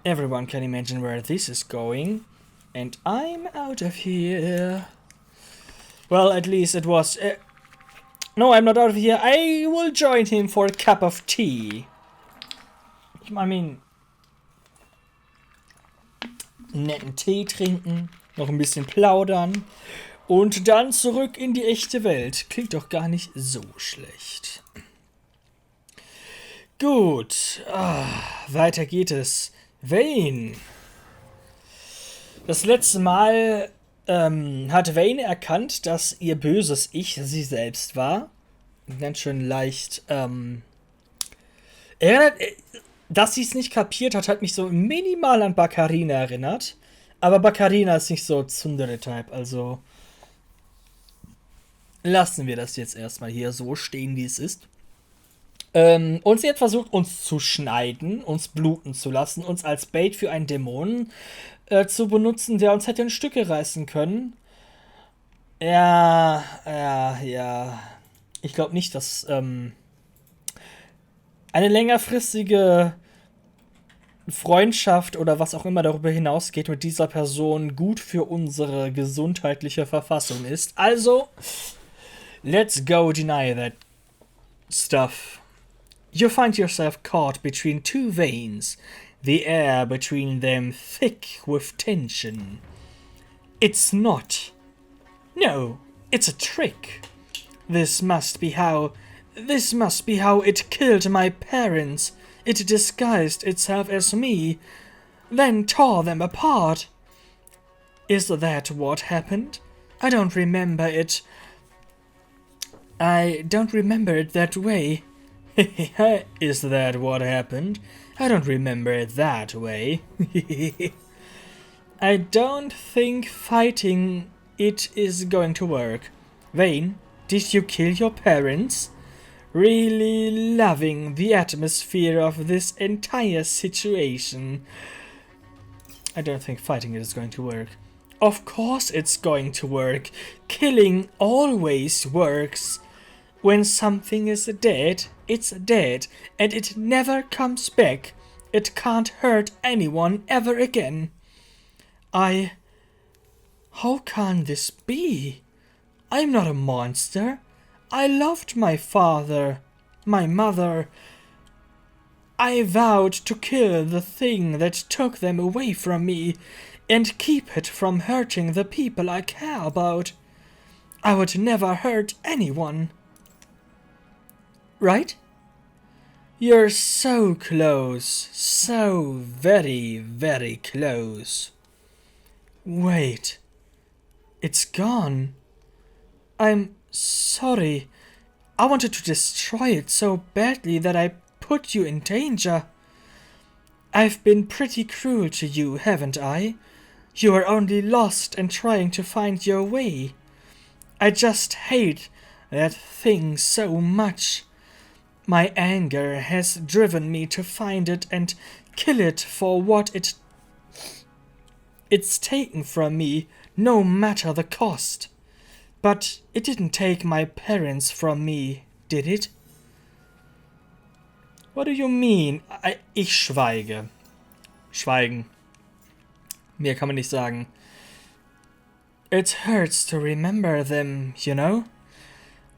everyone can imagine where this is going. And I'm out of here. Well, at least it was... No, I'm not out of here. I will join him for a cup of tea. I mean... netten Tee trinken, noch ein bisschen plaudern und dann zurück in die echte Welt. Klingt doch gar nicht so schlecht. Gut, weiter geht es. Wayne. Das letzte Mal hat Wayne erkannt, dass ihr böses Ich sie selbst war. Ganz schön leicht. dass sie es nicht kapiert hat, hat mich so minimal an Baccarina erinnert. Aber Baccarina ist nicht so Tsundere-Type, also lassen wir das jetzt erstmal hier so stehen, wie es ist. Und sie hat versucht, uns zu schneiden, uns bluten zu lassen, uns als Bait für einen Dämonen zu benutzen, der uns hätte in Stücke reißen können. Ja. Ich glaube nicht, dass eine längerfristige Freundschaft oder was auch immer darüber hinausgeht mit dieser Person gut für unsere gesundheitliche Verfassung ist. Also, let's go deny that stuff. You find yourself caught between two veins, the air between them thick with tension. It's not. No, it's a trick. This must be how it killed my parents. It disguised itself as me, then tore them apart. Is that what happened? I don't remember it. I don't remember it that way. Is that what happened? I don't remember it that way. I don't think fighting it is going to work. Vane, did you kill your parents? Really loving the atmosphere of this entire situation. I don't think fighting it is going to work. Of course it's going to work. Killing always works. When something is dead, it's dead, and it never comes back. It can't hurt anyone ever again. How can this be? I'm not a monster. I loved my father, my mother. I vowed to kill the thing that took them away from me, and keep it from hurting the people I care about. I would never hurt anyone. Right? You're so close. So very, very close. Wait. It's gone. I'm sorry. I wanted to destroy it so badly that I put you in danger. I've been pretty cruel to you, haven't I? You are only lost and trying to find your way. I just hate that thing so much. My anger has driven me to find it and kill it for what it's taken from me, no matter the cost. But it didn't take my parents from me, did it? What do you mean? Ich schweige. Schweigen. Mehr kann man nicht sagen. It hurts to remember them, you know?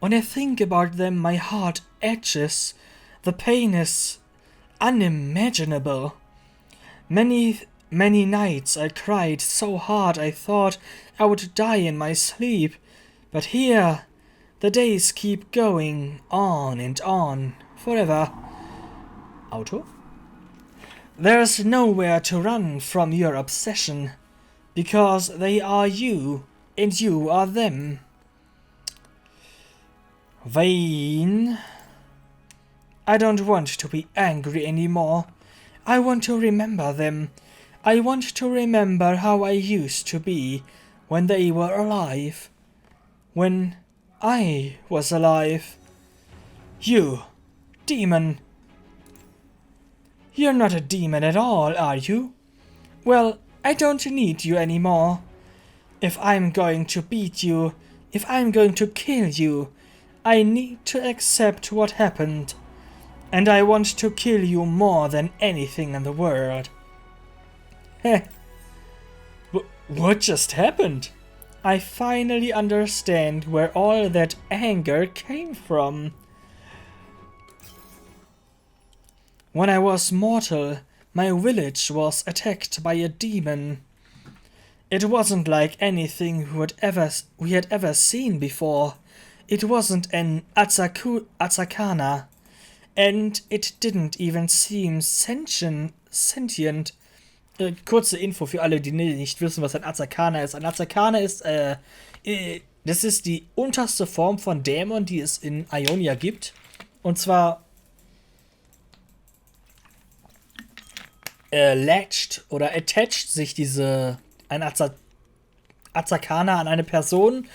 When I think about them, my heart aches. The pain is unimaginable. Many nights I cried so hard I thought I would die in my sleep. But here, the days keep going on and on, forever. Auto? There's nowhere to run from your obsession, because they are you, and you are them. Vane, I don't want to be angry anymore. I want to remember them. I want to remember how I used to be when they were alive. When I was alive. You, demon. You're not a demon at all, are you? Well, I don't need you anymore. If I'm going to beat you, if I'm going to kill you, I need to accept what happened. And I want to kill you more than anything in the world. Heh. What just happened? I finally understand where all that anger came from. When I was mortal, my village was attacked by a demon. It wasn't like anything we had ever seen before. It wasn't an Azakana, and it didn't even seem sentient. Kurze Info für alle, die nicht wissen, was ein Azakana ist. Ein Azakana ist, das ist die unterste Form von Dämon, die es in Ionia gibt. Und zwar latcht oder attached sich ein Azakana an eine Person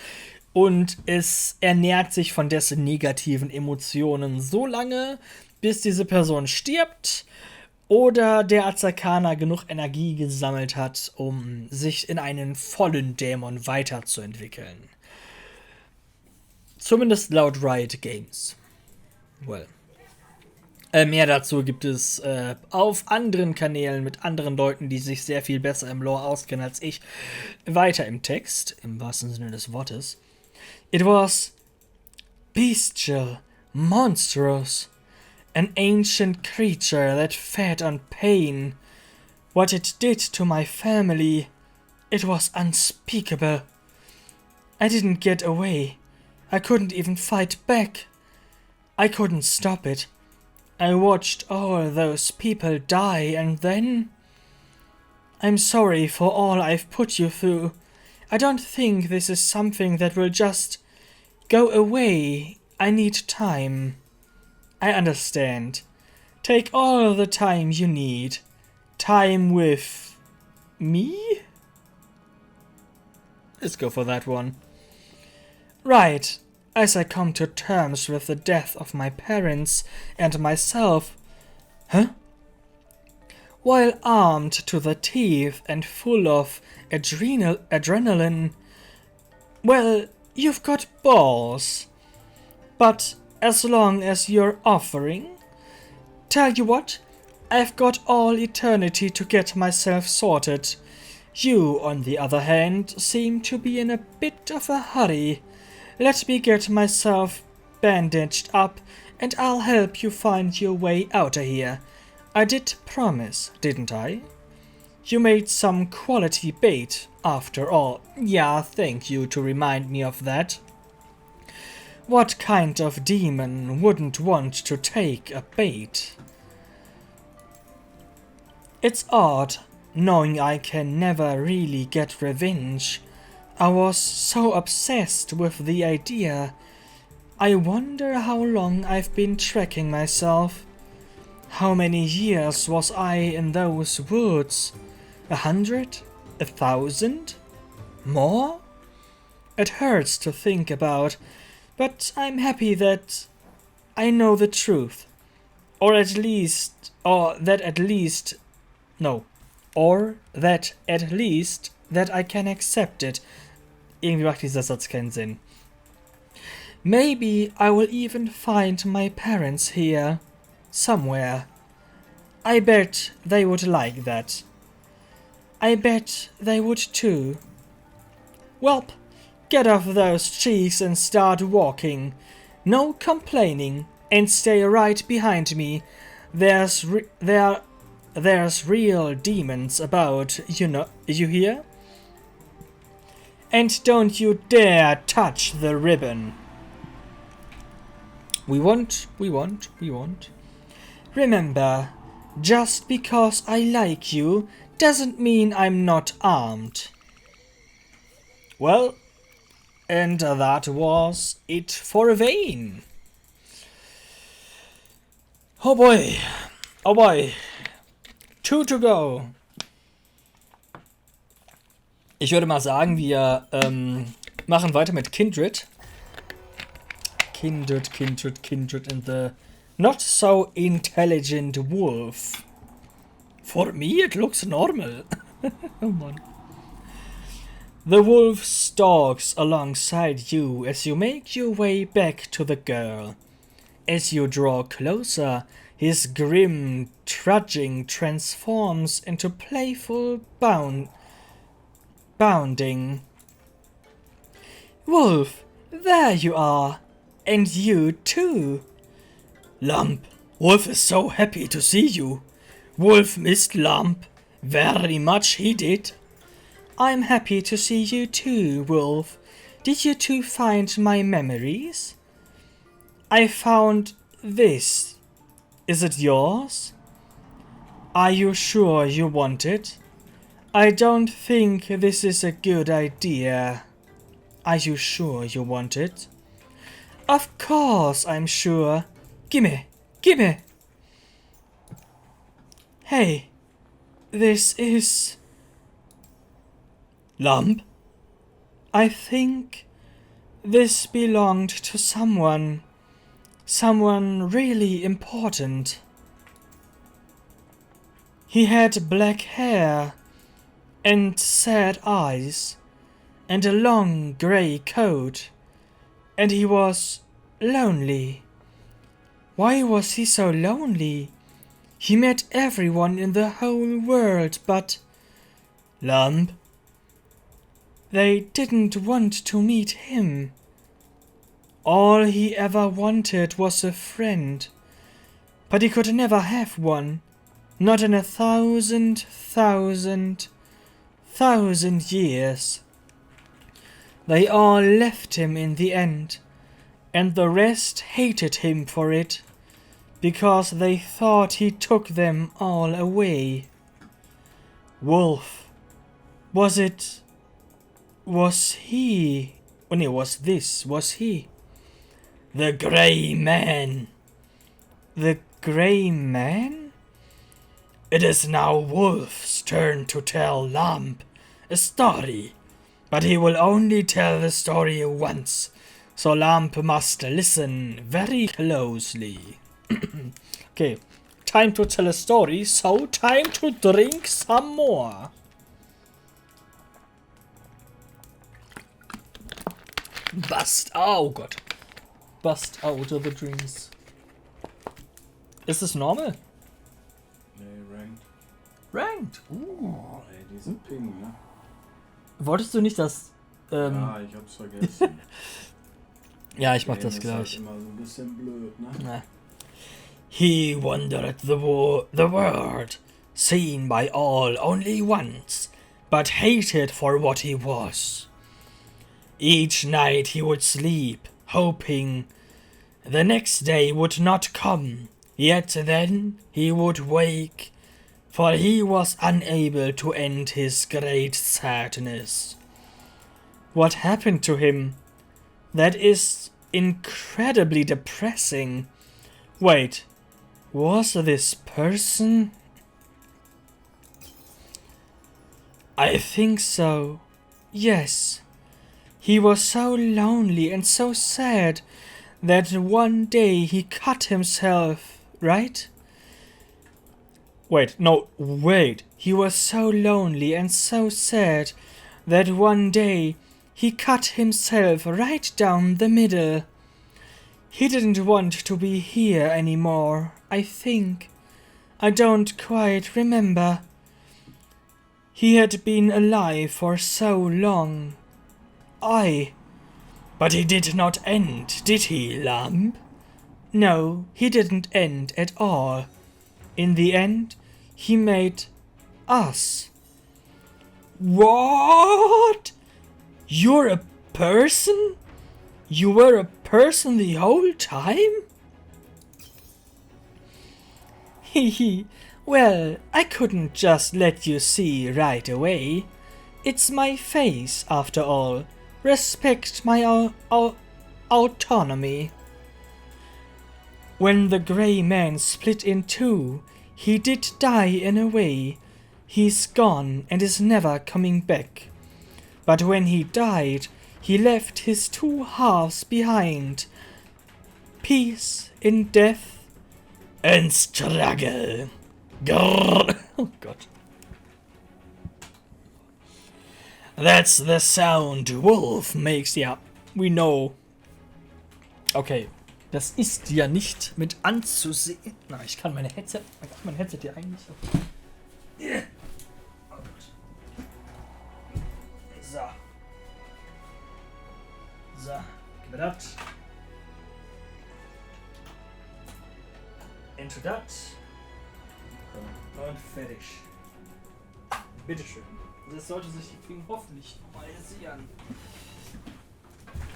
und es ernährt sich von dessen negativen Emotionen so lange, bis diese Person stirbt oder der Azakana genug Energie gesammelt hat, um sich in einen vollen Dämon weiterzuentwickeln. Zumindest laut Riot Games. Well. Mehr dazu gibt es auf anderen Kanälen mit anderen Leuten, die sich sehr viel besser im Lore auskennen als ich, weiter im Text, im wahrsten Sinne des Wortes. It was bestial, monstrous, an ancient creature that fed on pain. What it did to my family, it was unspeakable. I didn't get away. I couldn't even fight back. I couldn't stop it. I watched all those people die and then... I'm sorry for all I've put you through. I don't think this is something that will just go away. I need time. I understand. Take all the time you need. Time with... me? Let's go for that one. Right. As I come to terms with the death of my parents and myself... Huh? While armed to the teeth and full of adrenaline... Well, you've got balls. But as long as you're offering... Tell you what, I've got all eternity to get myself sorted. You, on the other hand, seem to be in a bit of a hurry. Let me get myself bandaged up, and I'll help you find your way out of here. I did promise, didn't I? You made some quality bait, after all. Yeah, thank you to remind me of that. What kind of demon wouldn't want to take a bait? It's odd, knowing I can never really get revenge. I was so obsessed with the idea. I wonder how long I've been tracking myself. How many years was I in those woods? 100? 1,000? More? It hurts to think about, but I'm happy that I know the truth. Or that at least that I can accept it. Irgendwie macht dieser Satz keinen Sinn. Maybe I will even find my parents here. Somewhere. I bet they would like that. I bet they would too. Welp, get off those cheeks and start walking. No complaining, and stay right behind me. There's real demons about, you hear? And don't you dare touch the ribbon. We won't. Remember, just because I like you doesn't mean I'm not armed. Well, and that was it for Vane. Oh boy. 2 to go. Ich würde mal sagen, wir machen weiter mit Kindred. Kindred and the not so intelligent wolf. For me it looks normal. Oh man. The wolf stalks alongside you as you make your way back to the girl. As you draw closer, his grim trudging transforms into playful bounding. Wolf, there you are. And you too. Lump, Wolf is so happy to see you. Wolf missed Lump. Very much he did. I'm happy to see you too, Wolf. Did you two find my memories? I found this. Is it yours? Are you sure you want it? I don't think this is a good idea. Are you sure you want it? Of course I'm sure. Gimme. Hey, this is... Lump? I think this belonged to someone really important. He had black hair and sad eyes and a long grey coat, and he was lonely. Why was he so lonely? He met everyone in the whole world, but... Lump? They didn't want to meet him. All he ever wanted was a friend, but he could never have one, not in 1,000 years. They all left him in the end, and the rest hated him for it, because they thought he took them all away. Wolf. Was he? Was he? The Grey Man. The Grey Man? It is now Wolf's turn to tell Lump a story, but he will only tell the story once, so Lump must listen very closely. Okay, time to tell a story, so time to drink some more. Oh Gott. Bust out of the drinks. Ist es normal? Nee, ranked. Ranked? Oh, ey, die sind ping, ne? Wolltest du nicht das... Ja, ich hab's vergessen. Ja, ich mach das ist gleich. halt immer so ein bisschen blöd, ne? Na. He wandered the world, seen by all only once, but hated for what he was. Each night he would sleep, hoping the next day would not come, yet then he would wake, for he was unable to end his great sadness. What happened to him? That is incredibly depressing. Wait, was this person? I think so. Yes. He was so lonely and so sad that one day he cut himself, right? Wait. He was so lonely and so sad that one day he cut himself right down the middle. He didn't want to be here anymore, I think. I don't quite remember. He had been alive for so long. But he did not end, did he, Lump? No, he didn't end at all. In the end, he made us. What? You're a person? You were a person the whole time? Hehe. Well, I couldn't just let you see right away. It's my face, after all. Respect my autonomy. When the Grey Man split in two, he did die in a way. He's gone and is never coming back. But when he died, he left his two halves behind. Peace in death and struggle. Grrr. Oh God. That's the sound Wolf makes. Ja, we know. Okay, das ist ja nicht mit anzusehen. Na, ich kann mein Headset hier eigentlich. Yeah. Oh Gott. So, gib mir das. Into that. Und fertig. Bitteschön. Das sollte sich die Finger hoffentlich normalisieren.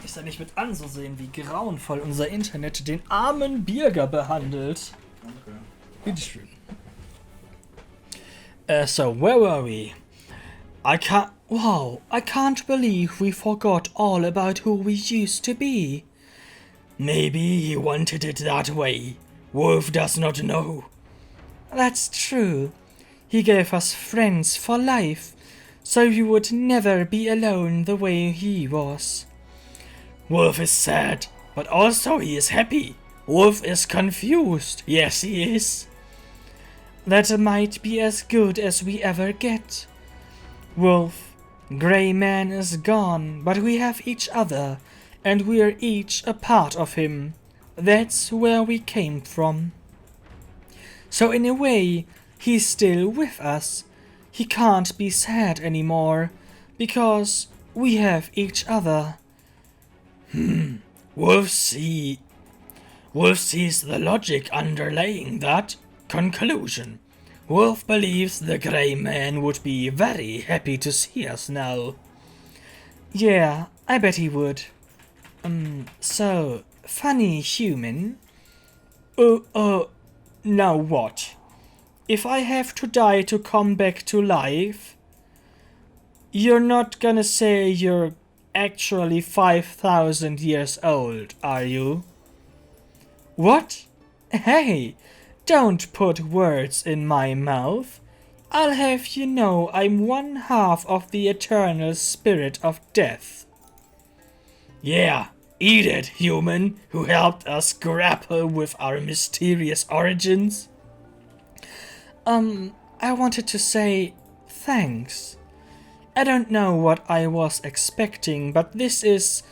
Ist ja nicht mit anzusehen, wie grauenvoll unser Internet den armen Bürger behandelt. Danke. Bitteschön. So, where were we? I can't believe we forgot all about who we used to be. Maybe he wanted it that way. Wolf does not know. That's true. He gave us friends for life, so we would never be alone the way he was. Wolf is sad, but also he is happy. Wolf is confused. Yes, he is. That might be as good as we ever get. Wolf, Grey Man is gone, but we have each other, and we're each a part of him. That's where we came from. So in a way, he's still with us. He can't be sad anymore, because we have each other. Wolf sees the logic underlying that conclusion. Wolf believes the Grey Man would be very happy to see us now. Yeah, I bet he would. So, funny human. Now what? If I have to die to come back to life, you're not gonna say you're actually 5,000 years old, are you? What? Hey, don't put words in my mouth. I'll have you know I'm one half of the eternal spirit of death. Yeah, eat it, human, who helped us grapple with our mysterious origins. I wanted to say thanks. I don't know what I was expecting, but this is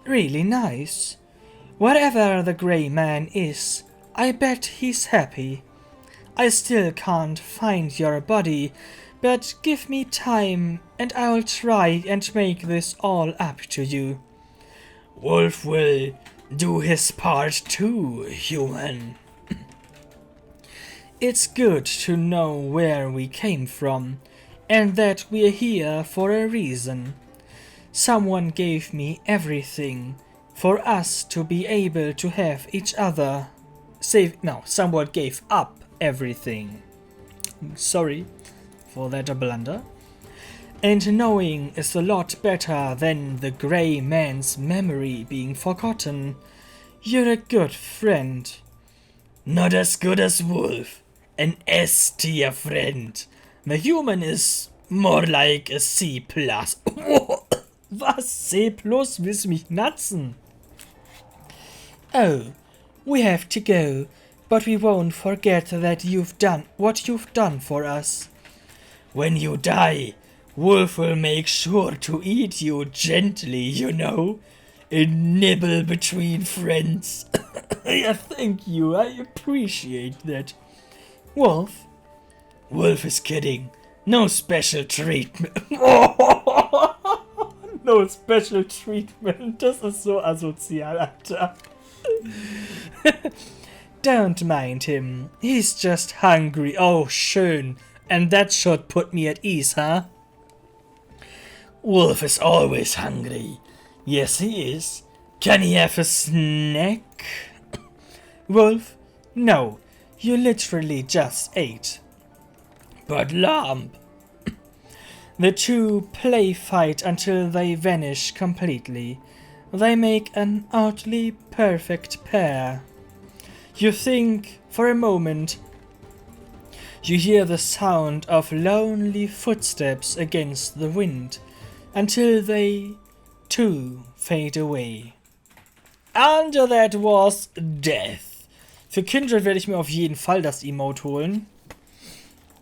really nice. Whatever the Grey Man is, I bet he's happy. I still can't find your body, but give me time and I'll try and make this all up to you. Wolf will do his part too, human. It's good to know where we came from, and that we're here for a reason. Someone gave me everything for us to be able to have each other. Someone gave up everything. Sorry for that blunder. And knowing is a lot better than the Grey Man's memory being forgotten. You're a good friend. Not as good as Wolf. An S-tier friend. The human is more like a C+. Was? C+? Willst mich natzen? Oh, we have to go, but we won't forget that you've done what you've done for us. When you die, Wolf will make sure to eat you gently, you know. A nibble between friends. Yeah, thank you, I appreciate that. Wolf is kidding. No special treatment. No special treatment. Das ist so asozial, Alter. Don't mind him. He's just hungry. Oh, schön. And that should put me at ease, huh? Wolf is always hungry. Yes, he is. Can he have a snack? Wolf? No. You literally just ate. But Lamb. The two play fight until they vanish completely. They make an oddly perfect pair. You think for a moment. You hear the sound of lonely footsteps against the wind, until they too fade away. And that was death. Für Kindred werde ich mir auf jeden Fall das Emote holen,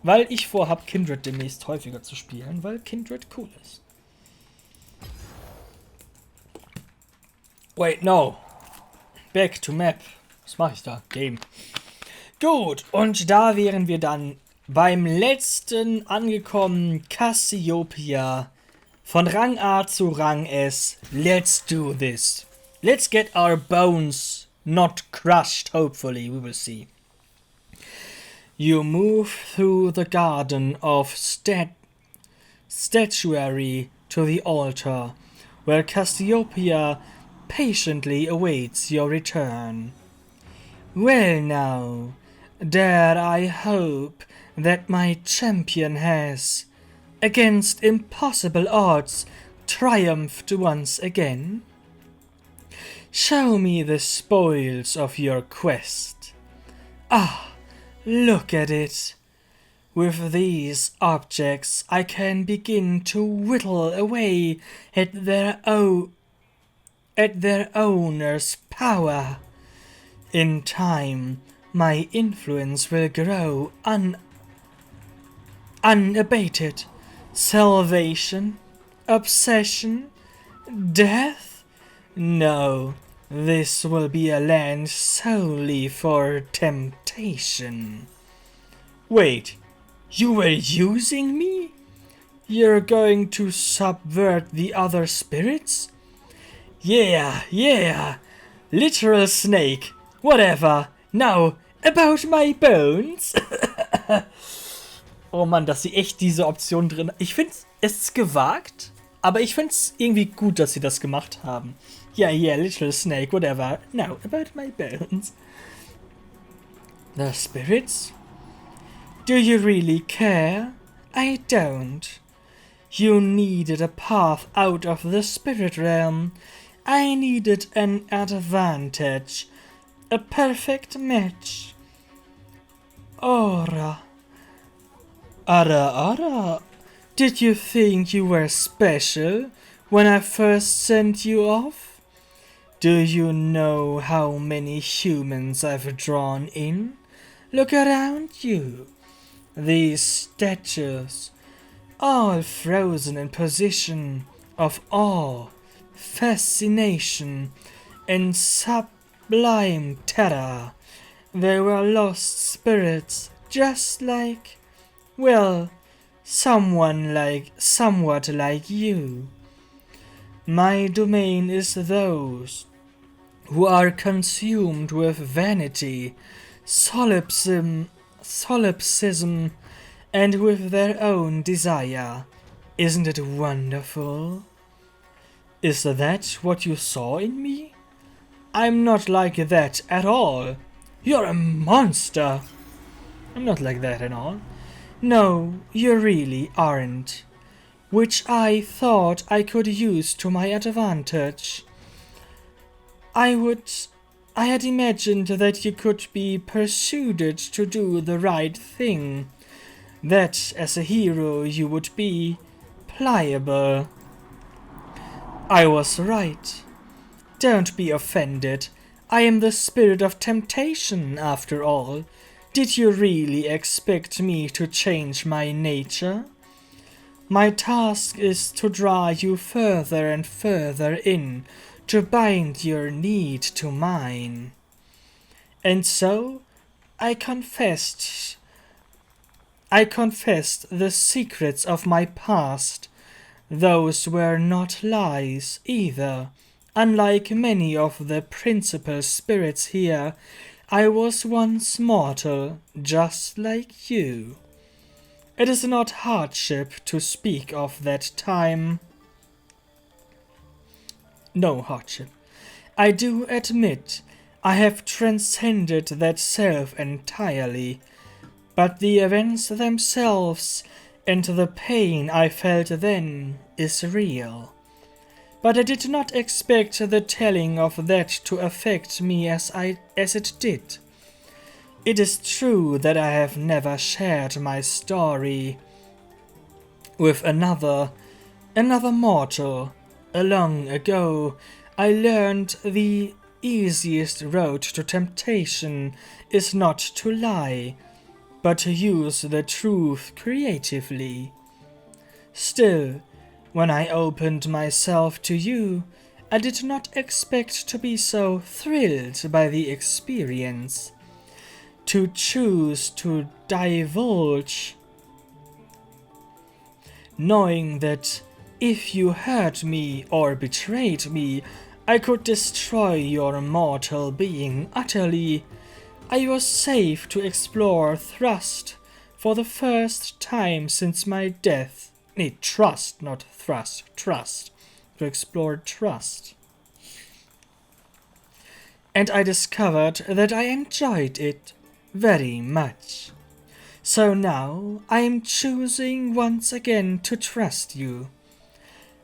weil ich vorhab, Kindred demnächst häufiger zu spielen, weil Kindred cool ist. Wait, no. Back to Map. Was mache ich da? Game. Gut, und da wären wir dann beim letzten angekommen, Cassiopeia. Von Rang A zu Rang S. Let's do this. Let's get our bones not crushed, hopefully, we will see. You move through the garden of statuary to the altar, where Cassiopeia patiently awaits your return. Well now, dare I hope that my champion has, against impossible odds, triumphed once again? Show me the spoils of your quest. Ah, look at it. With these objects I can begin to whittle away at their owner's power. In time, my influence will grow unabated. Salvation? Obsession? Death? No, this will be a land solely for temptation. Wait, you were using me? You're going to subvert the other spirits? Yeah, literal snake, whatever. Now, about my bones. Oh Mann, dass sie echt diese Option drin... Ich finde, es ist gewagt, aber ich finde es irgendwie gut, dass sie das gemacht haben. Yeah, literal snake, whatever. Now, about my bones. The spirits? Do you really care? I don't. You needed a path out of the spirit realm. I needed an advantage. A perfect match. Aura. Ara. Did you think you were special when I first sent you off? Do you know how many humans I've drawn in? Look around you. These statues, all frozen in position of awe, fascination, and sublime terror. They were lost spirits, just like, well, somewhat like you. My domain is those who are consumed with vanity, solipsism, and with their own desire. Isn't it wonderful? Is that what you saw in me? I'm not like that at all. You're a monster. I'm not like that at all. No, you really aren't. Which I thought I could use to my advantage. I had imagined that you could be persuaded to do the right thing. That as a hero you would be pliable. I was right. Don't be offended. I am the spirit of temptation, after all. Did you really expect me to change my nature? My task is to draw you further and further in, to bind your need to mine. And so, I confessed the secrets of my past. Those were not lies either. Unlike many of the principal spirits here, I was once mortal, just like you. It is not hardship to speak of that time. No hardship. I do admit I have transcended that self entirely, but the events themselves and the pain I felt then is real. But I did not expect the telling of that to affect me as it did. It is true that I have never shared my story with another mortal. Long ago, I learned the easiest road to temptation is not to lie, but to use the truth creatively. Still, when I opened myself to you, I did not expect to be so thrilled by the experience. To choose to divulge, knowing that if you hurt me or betrayed me, I could destroy your mortal being utterly. I was safe to explore thrust for the first time since my death. Trust, not thrust. Trust. To explore trust. And I discovered that I enjoyed it very much. So now I am choosing once again to trust you.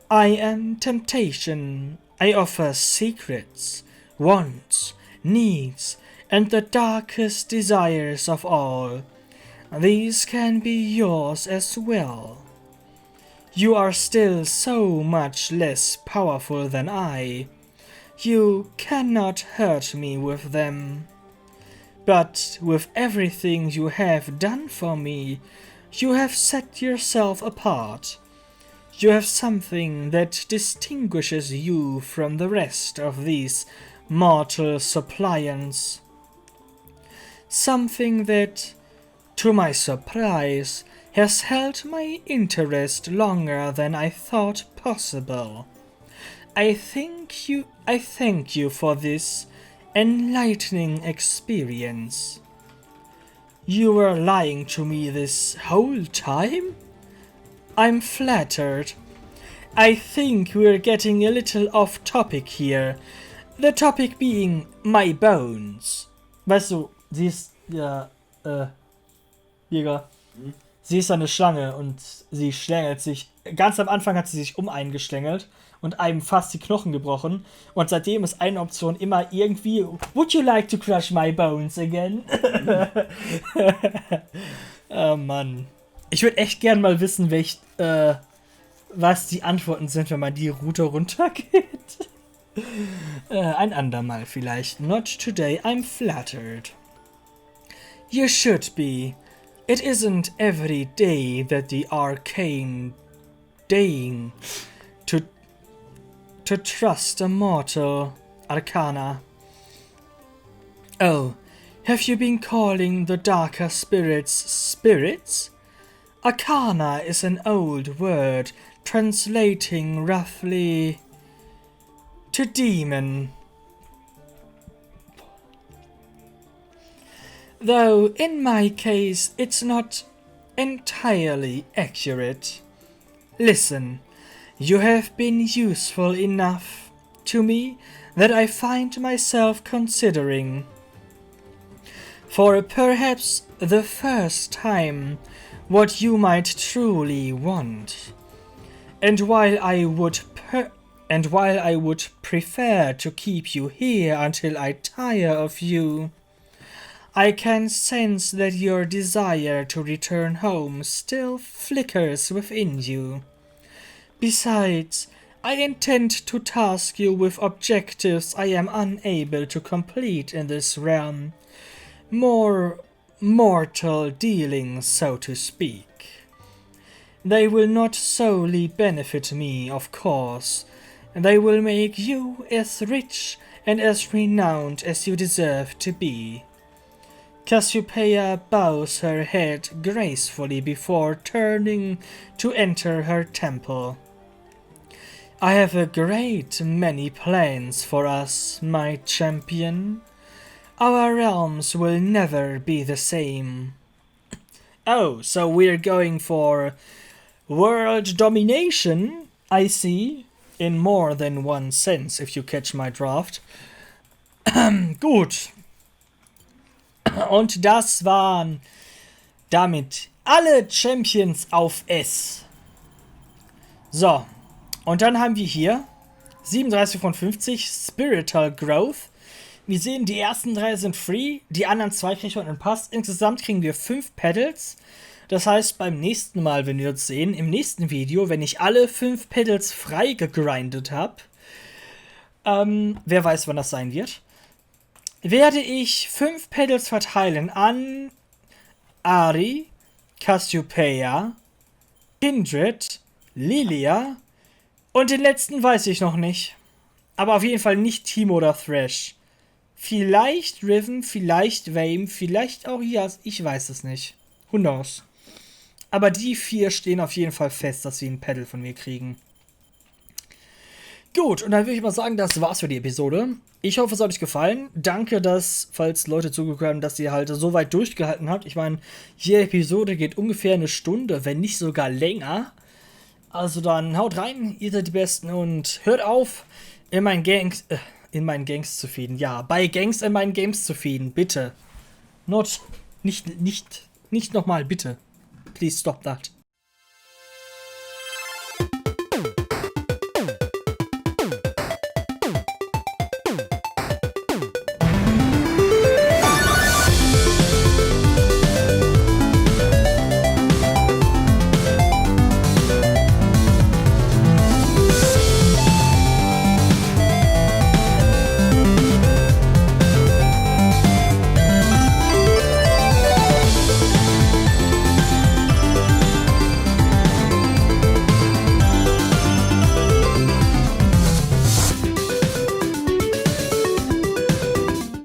I am temptation. I offer secrets, wants, needs, and the darkest desires of all. these can be yours as well. You are still so much less powerful than I. You cannot hurt me with them. But with everything you have done for me, you have set yourself apart. You have something that distinguishes you from the rest of these mortal suppliants. Something that, to my surprise, has held my interest longer than I thought possible. I thank you for this enlightening experience. You were lying to me this whole time? I'm flattered. I think we're getting a little off topic here. The topic being my bones. Weißt du, sie ist ja, Jäger. Sie ist eine Schlange und sie schlängelt sich. Ganz am Anfang hat sie sich eingeschlängelt und einem fast die Knochen gebrochen. Und seitdem ist eine Option immer irgendwie: Would you like to crush my bones again? Oh Mann. Ich würde echt gern mal wissen, was die Antworten sind, wenn man die Route runtergeht. Ein andermal vielleicht. Not today, I'm flattered. You should be. It isn't every day that the arcane deign to trust a mortal arcana. Oh, have you been calling the darker spirits spirits? Arcana is an old word translating roughly to demon. Though in my case it's not entirely accurate. Listen, you have been useful enough to me that I find myself considering, for perhaps the first time, what you might truly want. And while I would prefer to keep you here until I tire of you, I can sense that your desire to return home still flickers within you. Besides, I intend to task you with objectives I am unable to complete in this realm. More mortal dealings, so to speak. They will not solely benefit me, of course. They will make you as rich and as renowned as you deserve to be. Cassiopeia bows her head gracefully before turning to enter her temple. I have a great many plans for us, my champion. Our realms will never be the same. Oh, so we're going for world domination, I see. In more than one sense, if you catch my draft. Gut. Und das waren damit alle Champions auf S. So. Und dann haben wir hier 37 von 50 Spiritual Growth. Wir sehen, die ersten 3 sind free, die anderen 2 kriegen wir einen Pass. Insgesamt kriegen wir 5 Pedals. Das heißt, beim nächsten Mal, wenn wir uns sehen, im nächsten Video, wenn ich alle 5 Pedals frei gegrindet habe, wer weiß, wann das sein wird, werde ich 5 Pedals verteilen an Ari, Cassiopeia, Kindred, Lilia und den letzten weiß ich noch nicht. Aber auf jeden Fall nicht Timo oder Thrash. Vielleicht Riven, vielleicht Vame, vielleicht auch Yas, ich weiß es nicht. Who knows? Aber die 4 stehen auf jeden Fall fest, dass sie ein Pedal von mir kriegen. Gut, und dann würde ich mal sagen, das war's für die Episode. Ich hoffe, es hat euch gefallen. Danke, falls Leute zugehört haben, dass ihr halt so weit durchgehalten habt. Ich meine, jede Episode geht ungefähr eine Stunde, wenn nicht sogar länger. Also dann haut rein, ihr seid die Besten und hört auf, in meinen Gangs zu feeden. Ja, bei Gangs in meinen Games zu feeden, bitte. Nicht nochmal, bitte. Please stop that.